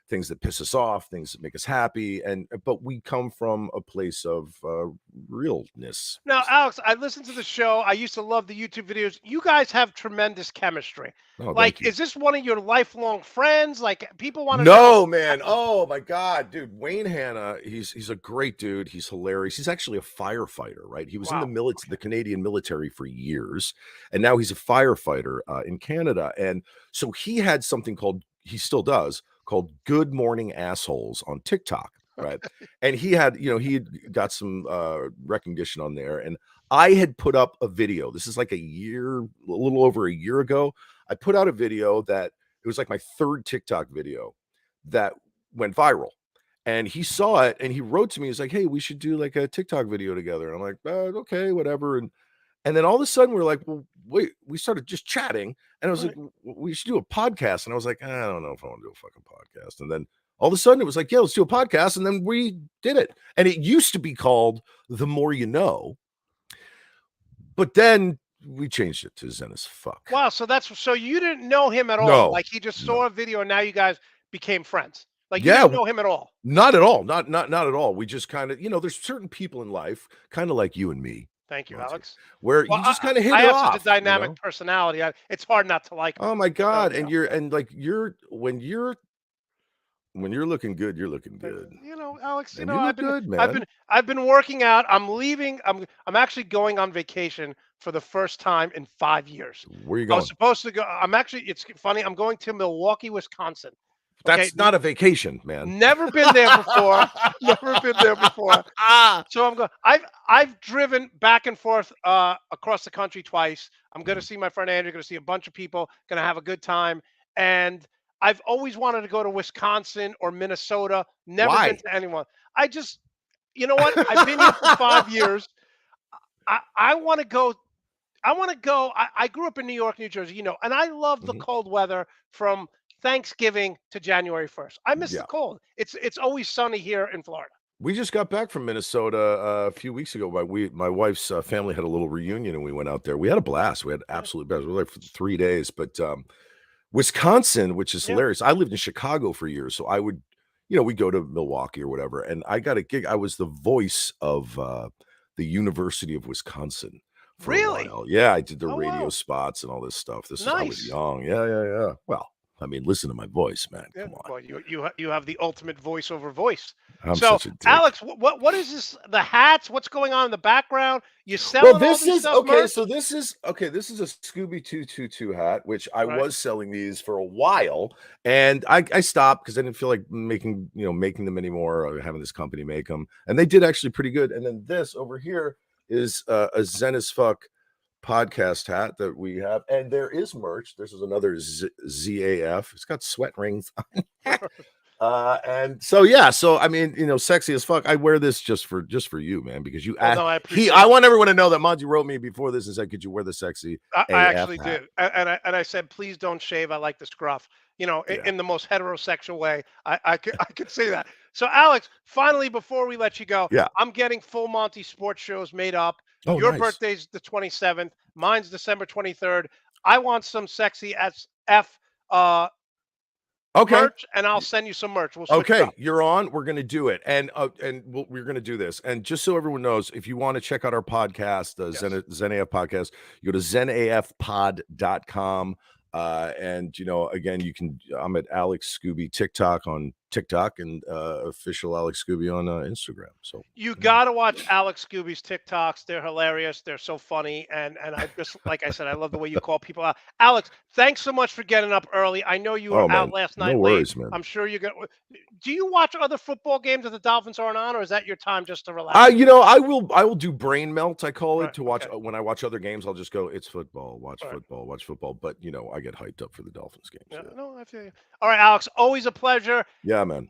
things that piss us off, things that make us happy, and but we come from a place of realness. Now, Alex, I listened to the show. I used to love the YouTube videos. You guys have tremendous chemistry. Oh, Like, thank you. is this one of your lifelong friends? Like, people want to know. No, man. Oh my God, dude. Wayne Hanna, he's a great dude. He's hilarious. He's actually a firefighter, right? He was in the Wow. the Canadian military for years, and now he's a firefighter in Canada. And so he still does, called Good Morning Assholes on TikTok, right? And he had got some recognition on there. And I had put up a video. This is like a little over a year ago. I put out a video that it was like my third TikTok video that went viral. And he saw it and he wrote to me. He's like, "Hey, we should do like a TikTok video together." And I'm like, "Okay, whatever." And then all of a sudden we're like, "Well, wait," we started just chatting. And I was like, Right. "We should do a podcast." And I was like, "I don't know if I want to do a fucking podcast." And then all of a sudden it was like, "Yeah, let's do a podcast." And then we did it. And it used to be called The More You Know, but then we changed it to Zen as Fuck. Wow. So you didn't know him at all. No, Like, he just no. saw a video and now you guys became friends. Like, you Yeah, didn't know him at all. not at all. Not at all. We just kind of, there's certain people in life, kind of like you and me, Thank you, Monte, Alex. where Well, you just kind of hit I it have such a off. dynamic personality. It's hard not to like me. Oh my So, God. And you're, and like, when you're looking good, you're looking good. Alex, And you I've look been good, I've man. been I've been working out. I'm leaving. I'm actually going on vacation for the first time in 5 years. Where you I was going? supposed to go. It's funny. I'm going to Milwaukee, Wisconsin. Okay. That's not a vacation, man. Never been there before. Never been there before. So I'm going. I've driven back and forth across the country twice. I'm going to see my friend Andrew. Going to see a bunch of people. Going to have a good time. And I've always wanted to go to Wisconsin or Minnesota. Never been Why? to anyone. I just, you know what? I've been here for 5 years. I want to go. I want to go. I grew up in New York, New Jersey, and I love the Mhm. cold weather from Thanksgiving to January 1st. I miss the Yeah. cold. It's always sunny here in Florida. We just got back from Minnesota a few weeks ago. My wife's family had a little reunion, and we went out there. We had a blast. We had Yeah. absolute blast. We were there for 3 days. But Wisconsin, which is Yeah. hilarious. I lived in Chicago for years, so I would, we go to Milwaukee or whatever. And I got a gig. I was the voice of the University of Wisconsin for a Really? while. Yeah, I did the Oh, radio wow. spots and all this stuff. I was Nice. young. Yeah. Well, I mean, listen to my voice, man. Yeah. Come on. Well, you have the ultimate voiceover voice. I'm So, such a dick. Alex, what is this? The hats? What's going on in the background? You Well, selling all this this is stuff, okay. merch? So this is okay. This is a Scooby 222 hat, which I Right. was selling these for a while, and I stopped because I didn't feel like making them anymore. Or having this company make them, and they did actually pretty good. And then this over here is a Zen as Fuck podcast hat that we have, and there is merch. This is another ZAF. It's got sweat rings on it. And so yeah, so I mean, sexy as fuck. I wear this just for you, man, because you Well, asked. no, I appreciate I it. want everyone to know that Monty wrote me before this and said, "Could you wear the sexy I AF actually hat?" did, and I said, please don't shave. I like the scruff. Yeah. In the most heterosexual way. I could say that. So, Alex, finally, before we let you go, Yeah. I'm getting full Monty sports shows made up. Oh, Your nice. birthday's the 27th. Mine's December 23rd. I want some sexy SF Okay. merch, and I'll send you some merch. We'll switch it Okay, up. you're on. We're gonna do it, and we're gonna do this. And just so everyone knows, if you want to check out our podcast, the Yes. Zen AF podcast, you go to zenafpod.com. And again, I'm at Alex Scooby TikTok on TikTok and official Alex Scooby on Instagram. So You gotta watch Alex Scooby's TikToks. They're hilarious. They're so funny, and I just, like I said, I love the way you call people out. Alex, thanks so much for getting up early. I know you were Oh, man, out last night no late. worries, man. I'm sure you got. Do you watch other football games that the Dolphins aren't on, or is that your time just to relax? I will do brain melt, I call it, Right, to watch. okay. When I watch other games, I'll just go, it's football, watch Right. football, watch football. But I get hyped up for the Dolphins games. Yeah, Yeah, no, I feel you. All right, Alex, always a pleasure. yeah, man.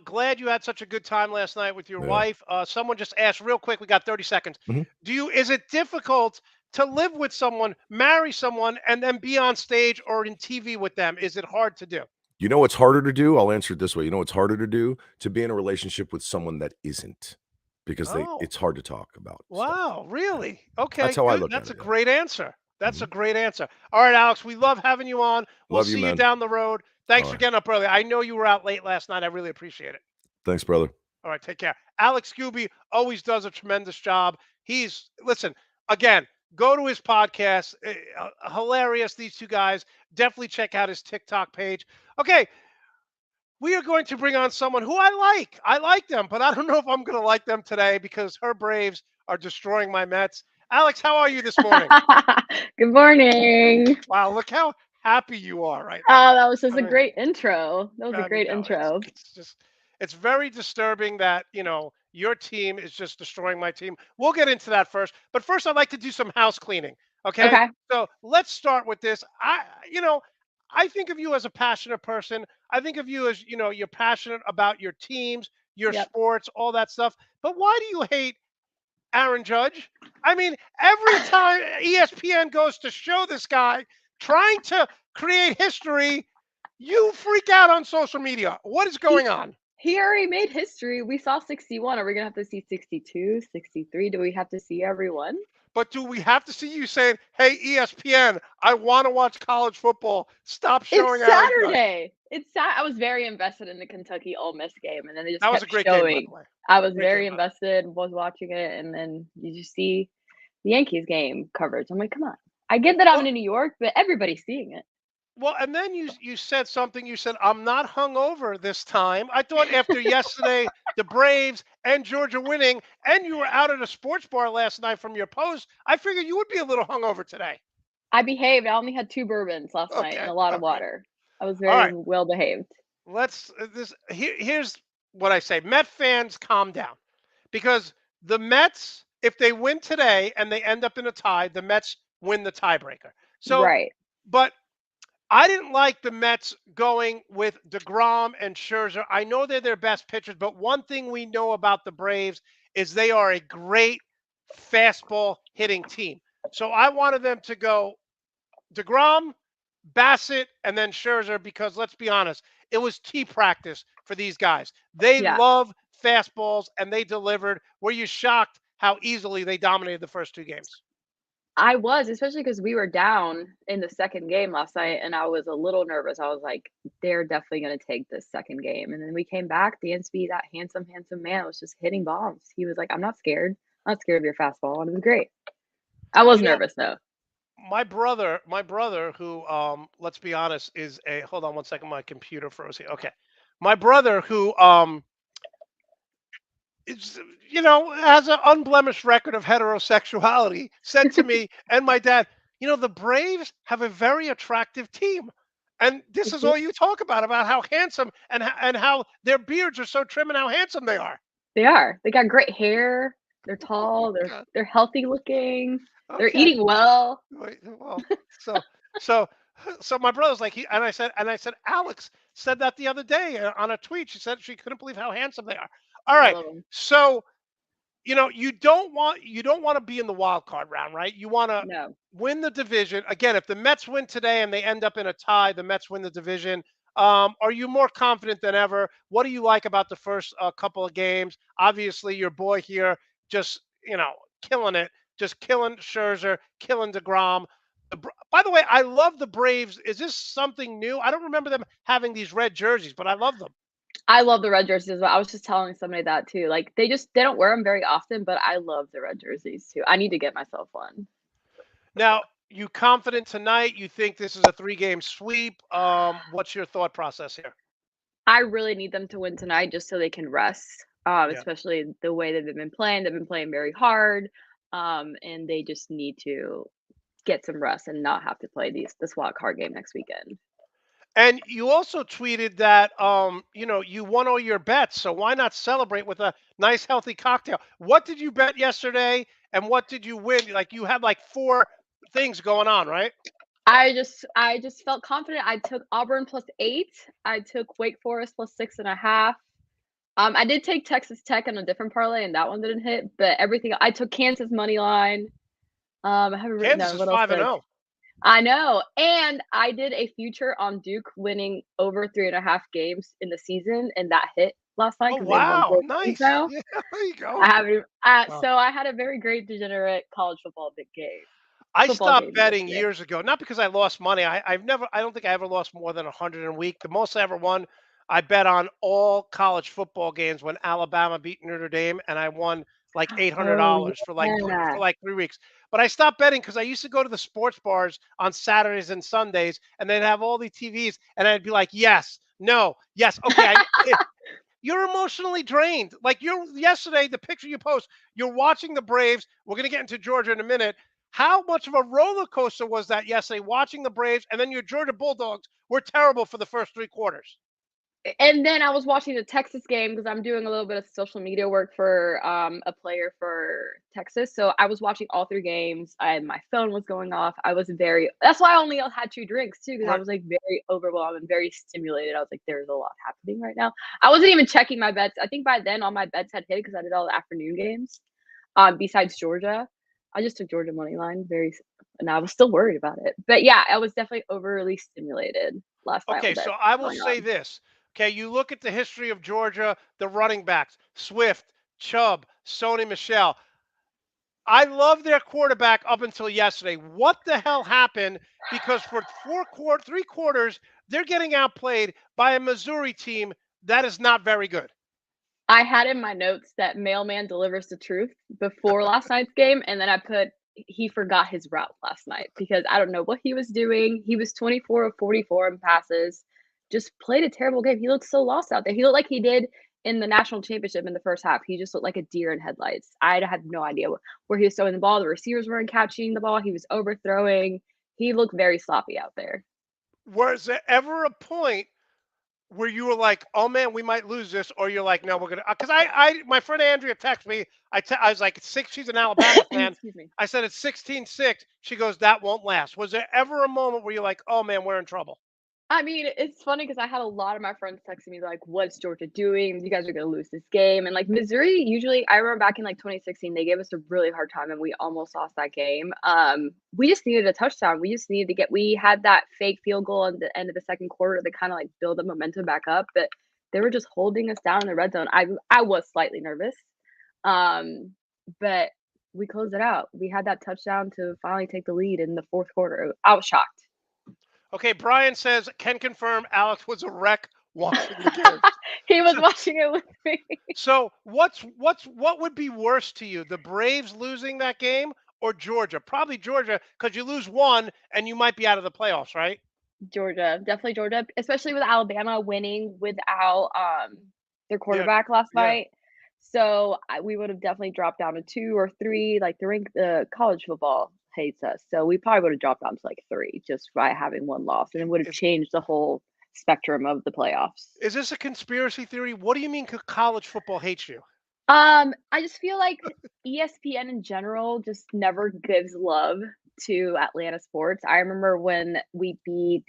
Glad you had such a good time last night with your Yeah. wife. Someone just asked real quick. We got 30 seconds. Mhm. Is it difficult to live with someone, marry someone, and then be on stage or in TV with them? Is it hard to do? You know what's harder to do? I'll answer it this way. You know what's harder to do? To be in a relationship with someone that isn't, because Oh. it's hard to talk about stuff. Wow, really? Okay, That's how I good. look at That's a it, yeah. great answer. That's a great answer. All right, Alex, we love having you on. We'll Love you, see you man. down the road. Thanks All for right. getting up early. I know you were out late last night. I really appreciate it. Thanks, brother. All right, take care. Alex Scooby always does a tremendous job. Listen, again, go to his podcast. Hilarious, these two guys. Definitely check out his TikTok page. Okay, we are going to bring on someone who I like. I like them, but I don't know if I'm going to like them today because her Braves are destroying my Mets. Alex, how are you this morning? Good morning. Wow, look how happy you are right now. Oh, that was just I a mean, great intro. That was a great intro. It's very disturbing that, your team is just destroying my team. We'll get into that first. But first, I'd like to do some house cleaning. Okay. Okay. So let's start with this. I think of you as a passionate person. I think of you as, you're passionate about your teams, your Yep. sports, all that stuff. But why do you hate Aaron Judge? I mean, every time ESPN goes to show this guy trying to create history, you freak out on social media. What is going on? He already made history. We saw 61. Are we going to have to see 62, 63? Do we have to see everyone? But do we have to see you saying, hey, ESPN, I want to watch college football. Stop showing It's Aaron Judge." Saturday. I was very invested in the Kentucky Ole Miss game, and then they just That was kept a great game, by showing. the way. I was Great very game, by the way. invested, was watching it, and then you just see the Yankees game coverage. I'm like, come on. I get that I'm in New York, but everybody's seeing it. Well, and then you said something. You said, "I'm not hungover this time." I thought after yesterday, the Braves and Georgia winning, and you were out at a sports bar last night from your post, I figured you would be a little hungover today. I behaved. I only had 2 bourbons last night and Okay, a lot of okay, water. I was all very right. well behaved. Let's here's what I say. Met fans, calm down, because the Mets, if they win today and they end up in a tie, the Mets win the tiebreaker. So, Right. but I didn't like the Mets going with DeGrom and Scherzer. I know they're their best pitchers, but one thing we know about the Braves is they are a great fastball hitting team. So I wanted them to go DeGrom, Bassett, and then Scherzer because let's be honest, it was tea practice for these guys. They Yeah. love fastballs and they delivered. Were you shocked how easily they dominated the first 2 games? I was, especially because we were down in the second game last night, and I was a little nervous. I was like, "They're definitely gonna take this second game." And then we came back, DNSB, that handsome, handsome man, was just hitting bombs. He was like, "I'm not scared. I'm not scared of your fastball," and it was great. I was You know, nervous, though. my brother who let's be honest is a hold on one second, my computer froze here. Okay. My brother who is has an unblemished record of heterosexuality said to me and my dad, the Braves have a very attractive team. And this is Mhm. all you talk about how handsome and how their beards are so trim and how handsome they are. They are. They got great hair. They're tall. They're God, they're healthy looking. They're okay. eating well. Wait, well, so so so my brother's like he and I said Alex said that the other day on a tweet. She said she couldn't believe how handsome they are. All I right. love them. So, you don't want to be in the wild card round, right? You want to No. win the division. Again, if the Mets win today and they end up in a tie, the Mets win the division. Are you more confident than ever? What do you like about the first couple of games? Obviously, your boy here just, killing it, just killing Scherzer, killing DeGrom. By the way, I love the Braves. Is this something new? I don't remember them having these red jerseys, but I love them. I love the red jerseys as well. I was just telling somebody that too. Like they don't wear them very often, but I love the red jerseys too. I need to get myself one. Now, you confident tonight? You think this is a 3-game sweep? What's your thought process here? I really need them to win tonight just so they can rest. Yeah. Especially the way that they've been playing. They've been playing very hard. And they just need to get some rest and not have to play this wild card game next weekend. And you also tweeted that you won all your bets, so why not celebrate with a nice healthy cocktail? What did you bet yesterday and what did you win? Like you had like 4 things going on, right? I just felt confident. I took Auburn +8. I took Wake Forest +6.5. I did take Texas Tech on a different parlay, and that one didn't hit. But everything I took Kansas money line. I haven't written Kansas down is what else 5 did and I. 0. I know, and I did a future on Duke winning over 3.5 games in the season, and that hit last night Oh because they've won wow, 4 games nice. now. Yeah, there you I go. haven't. Wow. So I had a very great degenerate college football big game. I Football stopped game betting yesterday. years ago, not because I lost money. I don't think I ever lost more than 100 a week. The most I ever won, I bet on all college football games when Alabama beat Notre Dame, and I won like Oh $800 yeah. for like 3 weeks. But I stopped betting because I used to go to the sports bars on Saturdays and Sundays, and they'd have all the TVs, and I'd be like, yes, no, yes, okay. You're emotionally drained. Like yesterday, the picture you post, you're watching the Braves. We're gonna get into Georgia in a minute. How much of a roller coaster was that yesterday, watching the Braves, and then your Georgia Bulldogs were terrible for the first 3 quarters? And then I was watching the Texas game because I'm doing a little bit of social media work for a player for Texas. So I was watching all 3 games. My phone was going off. I was very. That's why I only had 2 drinks too, because I Right. was like very overwhelmed and very stimulated. I was like, "There's a lot happening right now." I wasn't even checking my bets. I think by then all my bets had hit because I did all the afternoon games. Besides Georgia, I just took Georgia money line. And I was still worried about it. But yeah, I was definitely overly stimulated last night Okay, with that so I will going say on. this. Okay, you look at the history of Georgia, the running backs, Swift, Chubb, Sony Michelle. I love their quarterback up until yesterday. What the hell happened? Because for 3 quarters, they're getting outplayed by a Missouri team that is not very good. I had in my notes that mailman delivers the truth before last night's game, and then I put he forgot his route last night because I don't know what he was doing. He was 24 of 44 in passes, just played a terrible game. He looked so lost out there. He looked like he did in the national championship in the first half. He just looked like a deer in headlights. I had no idea where he was throwing the ball. The receivers weren't catching the ball. He was overthrowing. He looked very sloppy out there. Was there ever a point where you were like, "Oh man, we might lose this," or you're like, "No, we're gonna"? Because my friend Andrea texted me. I was like, "6." She's an Alabama fan. Excuse me. I said it's 16-6. She goes, "That won't last." Was there ever a moment where you're like, "Oh man, we're in trouble"? I mean, it's funny because I had a lot of my friends texting me like, "What's Georgia doing? You guys are gonna lose this game." And like Missouri, usually, I remember back in like 2016, they gave us a really hard time, and we almost lost that game. We just needed a touchdown. We just needed to get. We had that fake field goal at the end of the second quarter to kind of like build the momentum back up, but they were just holding us down in the red zone. I was slightly nervous, but we closed it out. We had that touchdown to finally take the lead in the fourth quarter. I was shocked. Okay, Brian says, "Can confirm Alex was a wreck watching the game." He was watching it with me. So what would be worse to you, the Braves losing that game or Georgia? Probably Georgia, because you lose one and you might be out of the playoffs, right? Georgia, definitely Georgia, especially with Alabama winning without their quarterback last yeah. night. So we would have definitely dropped down to 2 or 3. Like the college football hates us, so we probably would have dropped down to like 3 just by having one loss, and it would have changed the whole spectrum of the playoffs. Is this a conspiracy theory? What do you mean college football hates you? I just feel like ESPN in general just never gives love to Atlanta sports. I remember when we beat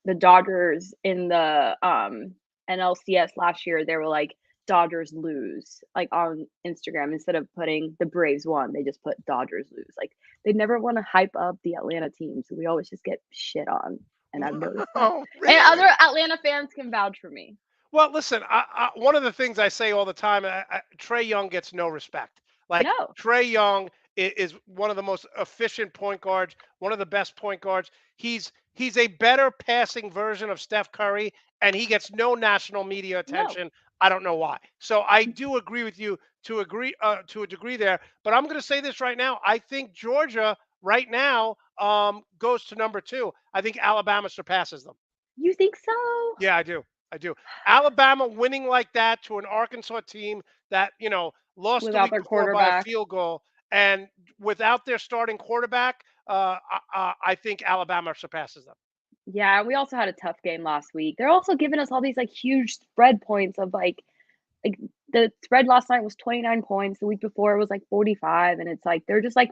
the Dodgers in the NLCS last year, they were like Dodgers lose like on Instagram instead of putting the Braves won, they just put Dodgers lose. Like they never want to hype up the Atlanta team, so we always just get shit on. And I've noticed that. Oh, really? And other Atlanta fans can vouch for me. Well, listen, one of the things I say all the time, Trae Young gets no respect. Like No. Trae Young is one of the most efficient point guards, one of the best point guards. He's a better passing version of Steph Curry, and he gets no national media attention. I don't know why. So I do agree with you to a degree there. But I'm going to say this right now. I think Georgia right now goes to number 2. I think Alabama surpasses them. You think so? Yeah, I do. I do. Alabama winning like that to an Arkansas team that, lost the Without week their before by a quarterback. field goal, and without their starting quarterback, I think Alabama surpasses them. Yeah, we also had a tough game last week. They're also giving us all these like huge spread points of like the spread last night was 29 points. The week before it was like 45, and it's like they're just like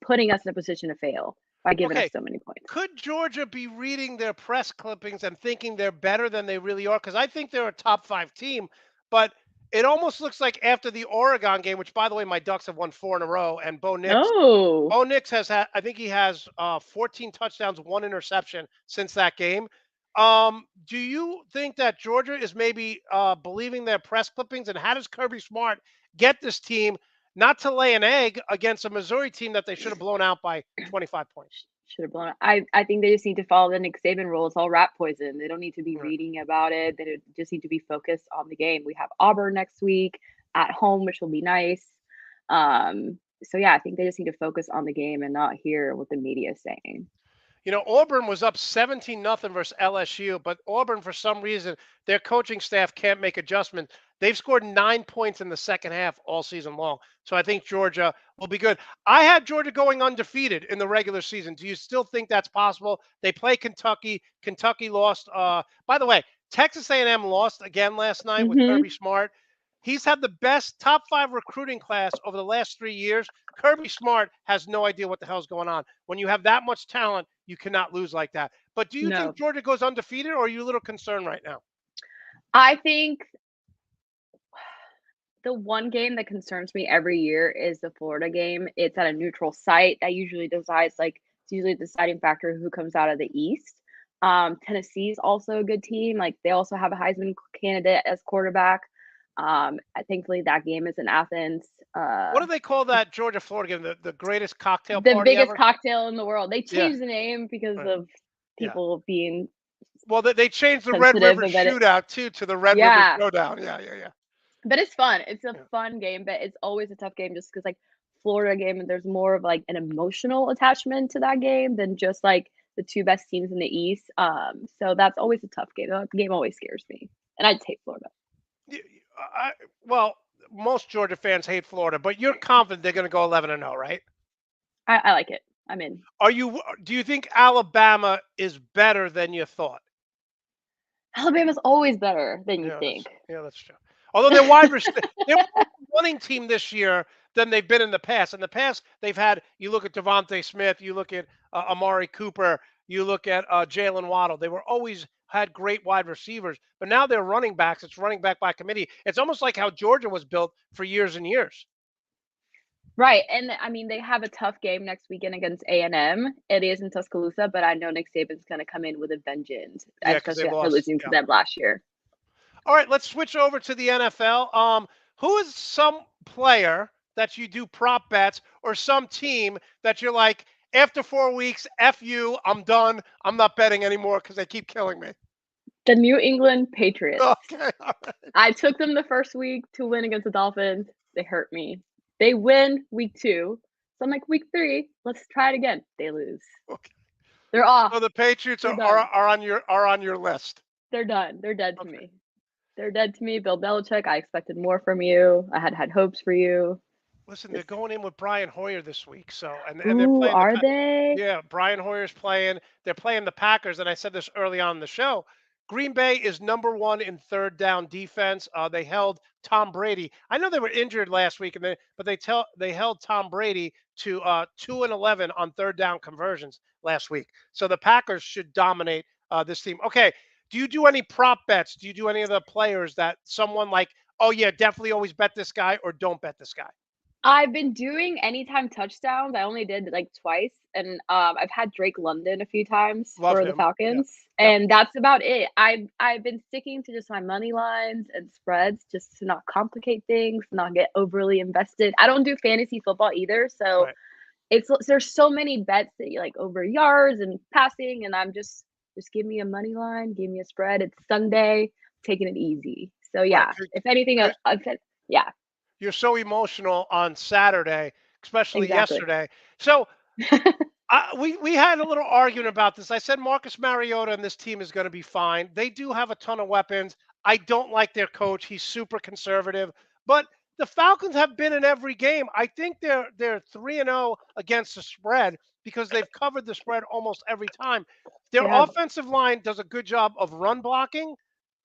putting us in a position to fail by giving us so many points. Could Georgia be reading their press clippings and thinking they're better than they really are? Because I think they're a top 5 team, but it almost looks like after the Oregon game, which by the way, my Ducks have won 4 in a row, and Bo Nix has had, I think he has 14 touchdowns, 1 interception since that game. Do you think that Georgia is maybe believing their press clippings, and how does Kirby Smart get this team not to lay an egg against a Missouri team that they should have blown out by 25 points? Should have blown it. I think they just need to follow the Nick Saban rule. It's all rat poison. They don't need to be reading about it. They just need to be focused on the game. We have Auburn next week at home, which will be nice. So yeah, I think they just need to focus on the game and not hear what the media is saying. Auburn was up 17-0 versus LSU, but Auburn, for some reason, their coaching staff can't make adjustments. They've scored 9 points in the second half all season long. So I think Georgia will be good. I had Georgia going undefeated in the regular season. Do you still think that's possible? They play Kentucky. Kentucky lost. By the way, Texas A&M lost again last night with Kirby Smart. He's had the best top 5 recruiting class over the last 3 years. Kirby Smart has no idea what the hell's going on. When you have that much talent, you cannot lose like that. But do you think Georgia goes undefeated, or are you a little concerned right now? I think the one game that concerns me every year is the Florida game. It's at a neutral site. That usually decides, like, it's usually the deciding factor who comes out of the East. Tennessee's also a good team. Like, they also have a Heisman candidate as quarterback. Thankfully, that game is in Athens. What do they call that Georgia-Florida game? The greatest cocktail the party biggest ever? cocktail in the world. They changed the name because of people being well, they changed the Red River Shootout too to the Red River Showdown. Yeah. But it's fun. It's a fun game, but it's always a tough game just because like Florida game, and there's more of like an emotional attachment to that game than just like the two best teams in the East. So that's always a tough game. The game always scares me, and I just hate Florida. Well, most Georgia fans hate Florida, but you're confident they're going to go 11-0, right? I like it. I'm in. Do you think Alabama is better than you thought? Alabama's always better than you Yeah, think. that's true. Although they're wide they're a running team this year than they've been in the past. In the past, they've had, you look at Devontae Smith, you look at Amari Cooper, you look at Jalen Waddle. They were always had great wide receivers, but now they're running backs. It's running back by committee. It's almost like how Georgia was built for years and years. Right, and I mean, they have a tough game next weekend against A&M. It is in Tuscaloosa, but I know Nick Saban's going to come in with a vengeance, Yeah, because they especially after lost. losing to them last year. All right, let's switch over to the NFL. Who is some player that you do prop bets or some team that you're like, after 4 weeks, F you, I'm done. I'm not betting anymore because they keep killing me. The New England Patriots. Okay, all right. I took them the first week to win against the Dolphins. They hurt me. They win week 2. So I'm like, week 3, let's try it again. They lose. Okay. They're off. So the Patriots They're are on your list. They're done. They're dead to me. They're dead to me. Bill Belichick, I expected more from you. I had hopes for you. Listen, they're going in with Brian Hoyer this week. So and Ooh, they're playing are they? Yeah, Brian Hoyer's playing. They're playing the Packers, and I said this early on in the show. Green Bay is number 1 in third down defense. They held Tom Brady. I know they were injured last week, but they held Tom Brady to 2-11 on third down conversions last week. So the Packers should dominate this team. Okay, do you do any prop bets? Do you do any of the players that someone like, oh yeah, definitely always bet this guy or don't bet this guy? I've been doing anytime touchdowns. I only did like twice, and I've had Drake London a few times Love for the him. Falcons, Yep. and that's about it. I've been sticking to just my money lines and spreads, just to not complicate things, not get overly invested. I don't do fantasy football either, so Right. there's so many bets that you like over yards and passing, and I'm just give me a money line, give me a spread. It's Sunday, taking it easy. So yeah, Right. if anything, yeah. You're so emotional on Saturday, especially Exactly. yesterday. So we had a little argument about this. I said Marcus Mariota and this team is going to be fine. They do have a ton of weapons. I don't like their coach. He's super conservative. But the Falcons have been in every game. I think they're 3-0 against the spread because they've covered the spread almost every time. Their offensive line does a good job of run blocking.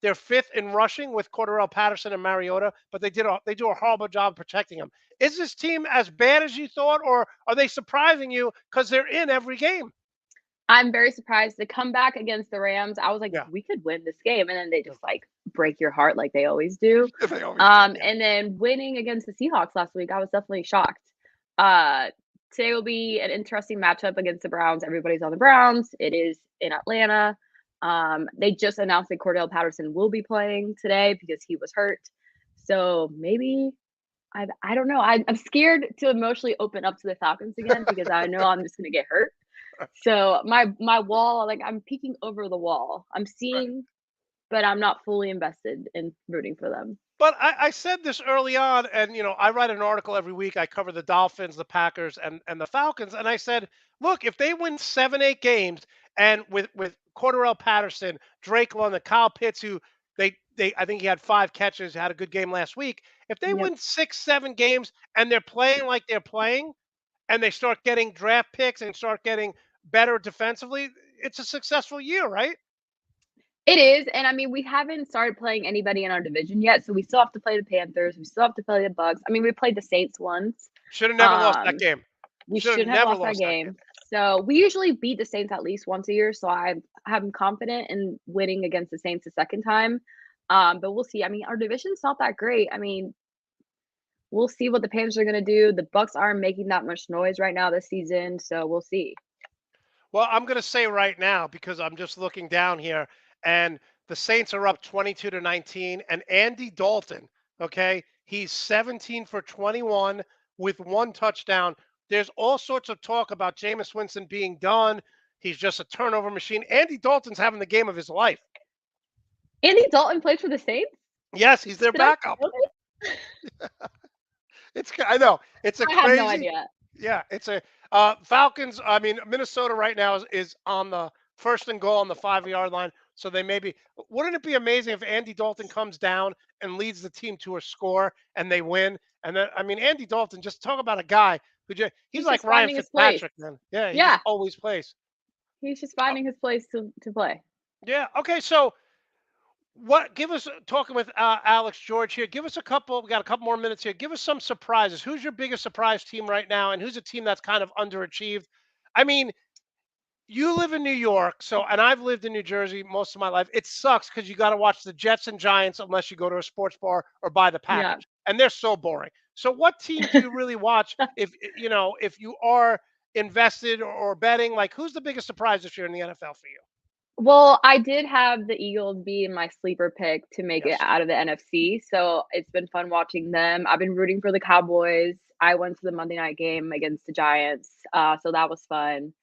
They're 5th in rushing with Cordarrelle Patterson and Mariota, but they do a horrible job protecting them. Is this team as bad as you thought, or are they surprising you because they're in every game? I'm very surprised. The comeback against the Rams, I was like, Yeah. we could win this game, and then they just like break your heart like they always do. They always do, yeah. And then winning against the Seahawks last week, I was definitely shocked. Today will be an interesting matchup against the Browns. Everybody's on the Browns. It is in Atlanta. They just announced that Cordarrelle Patterson will be playing today because he was hurt. So maybe I don't know. I'm scared to emotionally open up to the Falcons again because I know I'm just gonna get hurt. So my wall, like I'm peeking over the wall. I'm seeing, but I'm not fully invested in rooting for them. But I said this early on, and I write an article every week. I cover the Dolphins, the Packers, and the Falcons, and I said, look, if they win 7-8 games, and with Cordarrelle Patterson, Drake London, Kyle Pitts, who I think he had 5 catches, had a good game last week. If they win 6-7 games and they're playing like they're playing, and they start getting draft picks and start getting better defensively, it's a successful year, right? It is, and I mean, we haven't started playing anybody in our division yet, so we still have to play the Panthers. We still have to play the Bucks. I mean, we played the Saints once. Should have never lost that game. We should have lost that game. So we usually beat the Saints at least once a year, so I'm confident in winning against the Saints the second time. But we'll see. I mean, our division's not that great. I mean, we'll see what the Panthers are going to do. The Bucks aren't making that much noise right now this season, so we'll see. Well, I'm going to say right now, because I'm just looking down here, and the Saints are up 22-19, and Andy Dalton, okay, he's 17 for 21 with 1 touchdown. There's all sorts of talk about Jameis Winston being done. He's just a turnover machine. Andy Dalton's having the game of his life. Andy Dalton plays for the Saints? Yes, he's their backup. I know it's a I have no crazy. idea. Yeah, it's a Falcons. I mean, Minnesota right now is on the first and goal on the 5-yard line. So they maybe wouldn't it be amazing if Andy Dalton comes down and leads the team to a score and they win? And then I mean, Andy Dalton, just talk about a guy who he's He's like just Ryan finding his place. Fitzpatrick, man. Yeah, he just Yeah, always plays. he's just finding his place to play. Yeah. Okay. So what? Give us talking with Alex George here. Give us a couple. We got a couple more minutes here. Give us some surprises. Who's your biggest surprise team right now, and who's a team that's kind of underachieved? I mean, you live in New York, and I've lived in New Jersey most of my life. It sucks because you got to watch the Jets and Giants unless you go to a sports bar or buy the Yeah. package, and they're so boring. So, what team do you really watch if you are invested or betting? Like, who's the biggest surprise this year in the NFL for you? Well, I did have the Eagles be in my sleeper pick to make it Yes. out of the NFC, so it's been fun watching them. I've been rooting for the Cowboys. I went to the Monday night game against the Giants, so that was fun.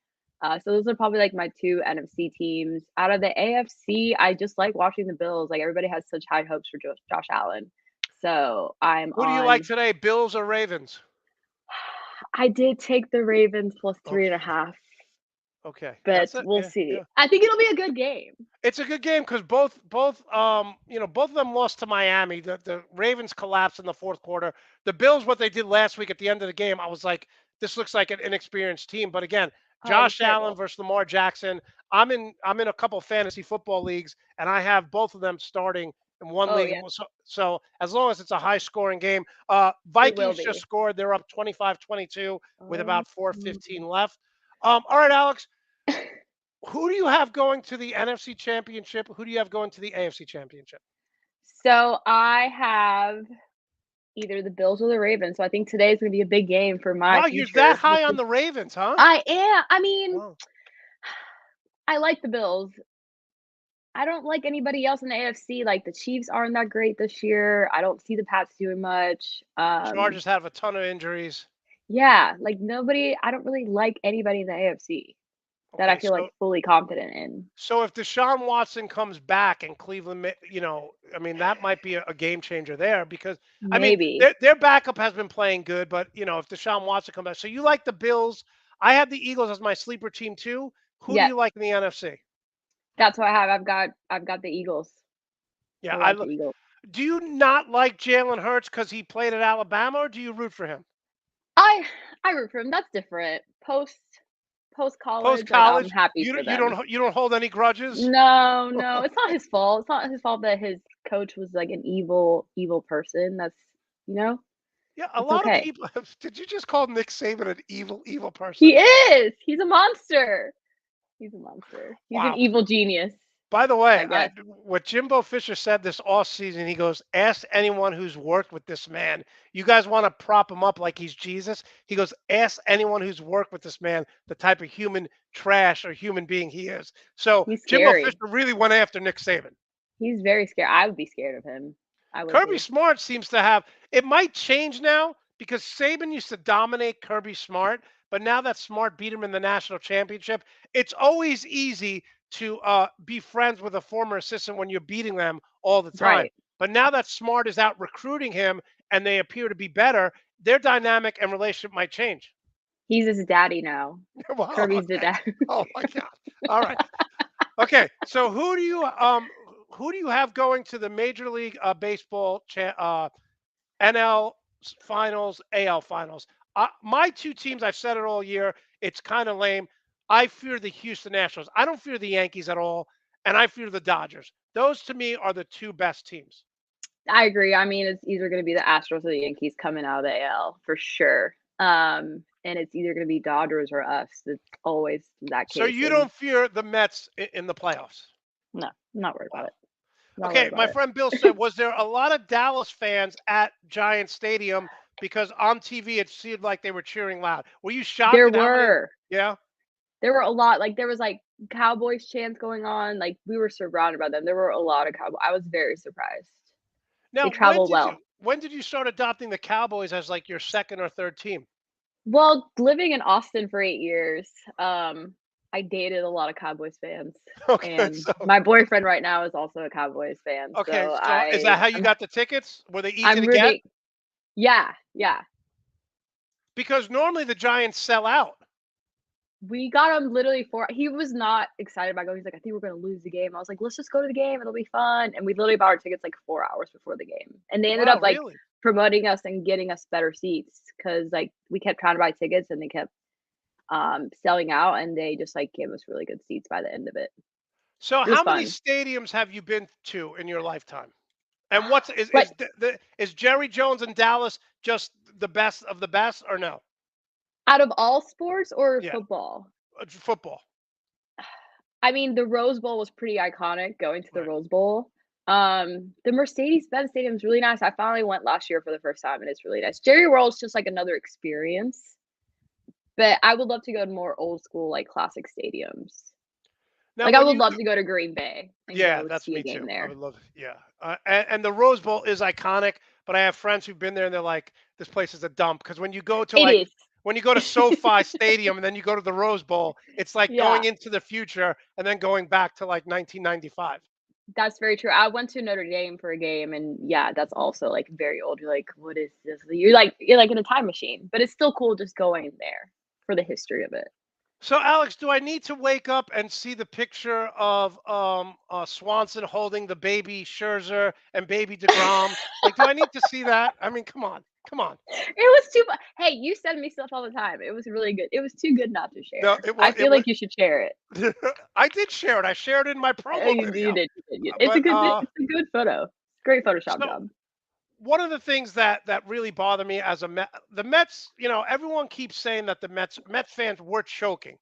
So those are probably like my two NFC teams. Out of the AFC, I just like watching the Bills. Like everybody has such high hopes for Josh Allen. So Who do you like today, Bills or Ravens? I did take the Ravens plus Okay. 3.5. Okay, But that's it. we'll Yeah, see. yeah. I think it'll be a good game. It's a good game because both both of them lost to Miami. The Ravens collapsed in the fourth quarter. The Bills, what they did last week at the end of the game, I was like, this looks like an inexperienced team. But again, Oh, it was Josh Allen terrible. versus Lamar Jackson. I'm in a couple fantasy football leagues, and I have both of them starting in one Oh, league. yeah. So as long as it's a high scoring game, It will Vikings be. just scored. They're up 25-22 with about Oh. 4:15 left. All right, Alex. Who do you have going to the NFC Championship? Who do you have going to the AFC Championship? So I have either the Bills or the Ravens. So I think today is going to be a big game for my Wow, you're future. that high on the Ravens, huh? I am. I mean, Wow. I like the Bills. I don't like anybody else in the AFC. Like the Chiefs aren't that great this year. I don't see the Pats doing much. Chargers have a ton of injuries. Yeah, like nobody. I don't really like anybody in the AFC that I Okay, feel like fully confident in. so if Deshaun Watson comes back and Cleveland, I mean, that might be a game changer there because I mean, Maybe. their backup has been playing good, but if Deshaun Watson comes back, so you like the Bills? I have the Eagles as my sleeper team too. Who do Yeah, you like in the NFC? that's what I have. I've got the Eagles. Yeah, I like the Eagles. do you not like Jalen Hurts because he played at Alabama, or do you root for him? I root for him. That's different. Post college, like I'm Post-college, happy for them. you don't hold any grudges? No, it's not his fault. It's not his fault that his coach was like an evil person. That's Yeah, a it's lot of okay. people did you just call Nick Saban an evil person? He is. He's a monster. He's a monster. He's an Wow. evil genius. By the way, I guess. what Jimbo Fisher said this offseason, he goes, ask anyone who's worked with this man. You guys want to prop him up like he's Jesus? He goes, ask anyone who's worked with this man the type of human trash or human being he is. So He's Jimbo scary. Fisher really went after Nick Saban. He's very scary. I would be scared of him. I would Kirby be. Smart seems to have it might change now because Saban used to dominate Kirby Smart, but now that Smart beat him in the national championship, it's always easy to be friends with a former assistant when you're beating them all the time. Right. But now that Smart is out recruiting him and they appear to be better, their dynamic and relationship might change. He's his daddy now. Well, Kirby's the okay. dad. Oh my God. All right. Okay. So who do you have going to the Major League Baseball NL Finals, AL Finals? My two teams, I've said it all year. It's kind of lame. I fear the Houston Nationals. I don't fear the Yankees at all, and I fear the Dodgers. Those to me are the two best teams. I agree. I mean, it's either going to be the Astros or the Yankees coming out of the AL for sure. And it's either going to be Dodgers or us. It's always that case. So you don't fear the Mets in the playoffs? No, I'm not worried about it. Okay, my friend Bill said, was there a lot of Dallas fans at Giant Stadium? Because on TV it seemed like they were cheering loud. Were you shocked? There at how many- were. Yeah. There were a lot. Like there was like Cowboys chants going on. Like we were surrounded by them. There were a lot of Cowboys. I was very surprised. Now, They travel well. when did you start adopting the Cowboys as like your second or third team? Well, living in Austin for 8 years, I dated a lot of Cowboys fans. Okay, And so my boyfriend right now is also a Cowboys fan. okay, So so is that how you got the tickets? Were they easy to get? Yeah. Because normally the Giants sell out. We got him literally he was not excited about going. He's like, I think we're gonna lose the game. I was like, let's just go to the game. It'll be fun. And we literally bought our tickets like 4 hours before the game. And they ended Wow, up like really? promoting us and getting us better seats because like we kept trying to buy tickets and they kept selling out, and they just like gave us really good seats by the end of it. So It was how many fun. stadiums have you been to in your lifetime? And what's But is Jerry Jones in Dallas just the best of the best or no? out of all sports or Yeah, football? football. I mean, the Rose Bowl was pretty iconic, going to the Right. Rose Bowl. The Mercedes-Benz Stadium is really nice. I finally went last year for the first time, and it's really nice. Jerry World's just like another experience, but I would love to go to more old school, like classic stadiums. Now, Like I when would you love to go to Green Bay and yeah, go that's see me a game too. I would there. love it. Yeah, and the Rose Bowl is iconic, but I have friends who've been there and they're like, this place is a dump because when you go to It like is. when you go to SoFi Stadium and then you go to the Rose Bowl, it's like going Yeah, into the future and then going back to like 1995. that's very true. I went to Notre Dame for a game, and yeah, that's also like very old. You're like, what is this? You're like in a time machine, but it's still cool just going there for the history of it. So, Alex, do I need to wake up and see the picture of Swanson holding the baby Scherzer and baby DeGrom? Like, do I need to see that? I mean, come on, come on. It was too much. Hey, you send me stuff all the time. It was really good. It was too good not to No, share. it I was feel like you should share it. I did share it. I shared it in my promo You video. did. It's a But good photo. Great Photoshop so job. one of the things that really bother me as a the Mets, everyone keeps saying that the Met fans were choking.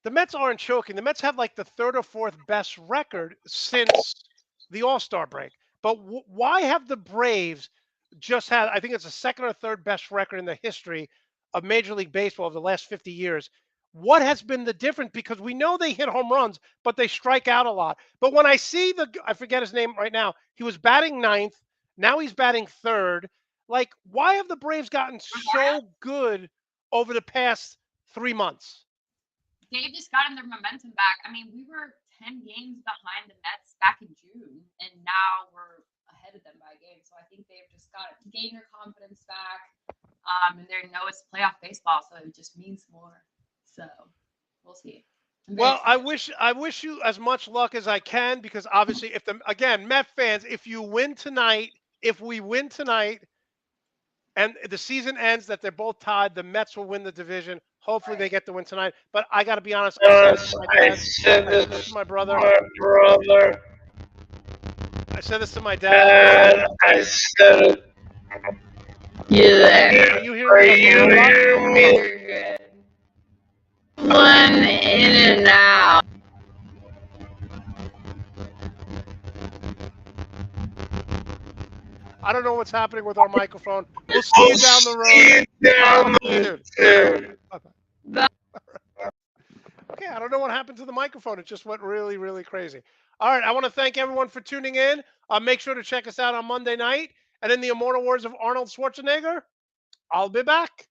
The Mets aren't choking. The Mets have like the third or fourth best record since the All-Star break. But why have the Braves just had, I think it's the second or third best record in the history of Major League Baseball of the last 50 years? What has been the difference? Because we know they hit home runs, but they strike out a lot. But when I see I forget his name right now, he was batting ninth. Now he's batting third. Like, why have the Braves gotten so good over the past 3 months? They've just gotten their momentum back. I mean, we were 10 games behind the Mets back in June, and now we're ahead of them by a game. So I think they've just got to gain their confidence back. And they know it's playoff baseball, so it just means more. So we'll see. Well, I wish you as much luck as I can because obviously, again, Met fans, if we win tonight, and the season ends that they're both tied, the Mets will win the division. Hopefully, they get the win tonight. But I got to be honest, I said this to my brother. I said this to my dad. I said it. You there? Are you hearing me? One in and out. I don't know what's happening with our microphone. We'll see you down the road. Dude. Okay, I don't know what happened to the microphone. It just went really, really crazy. All right, I want to thank everyone for tuning in. Make sure to check us out on Monday night. And in the immortal words of Arnold Schwarzenegger, I'll be back.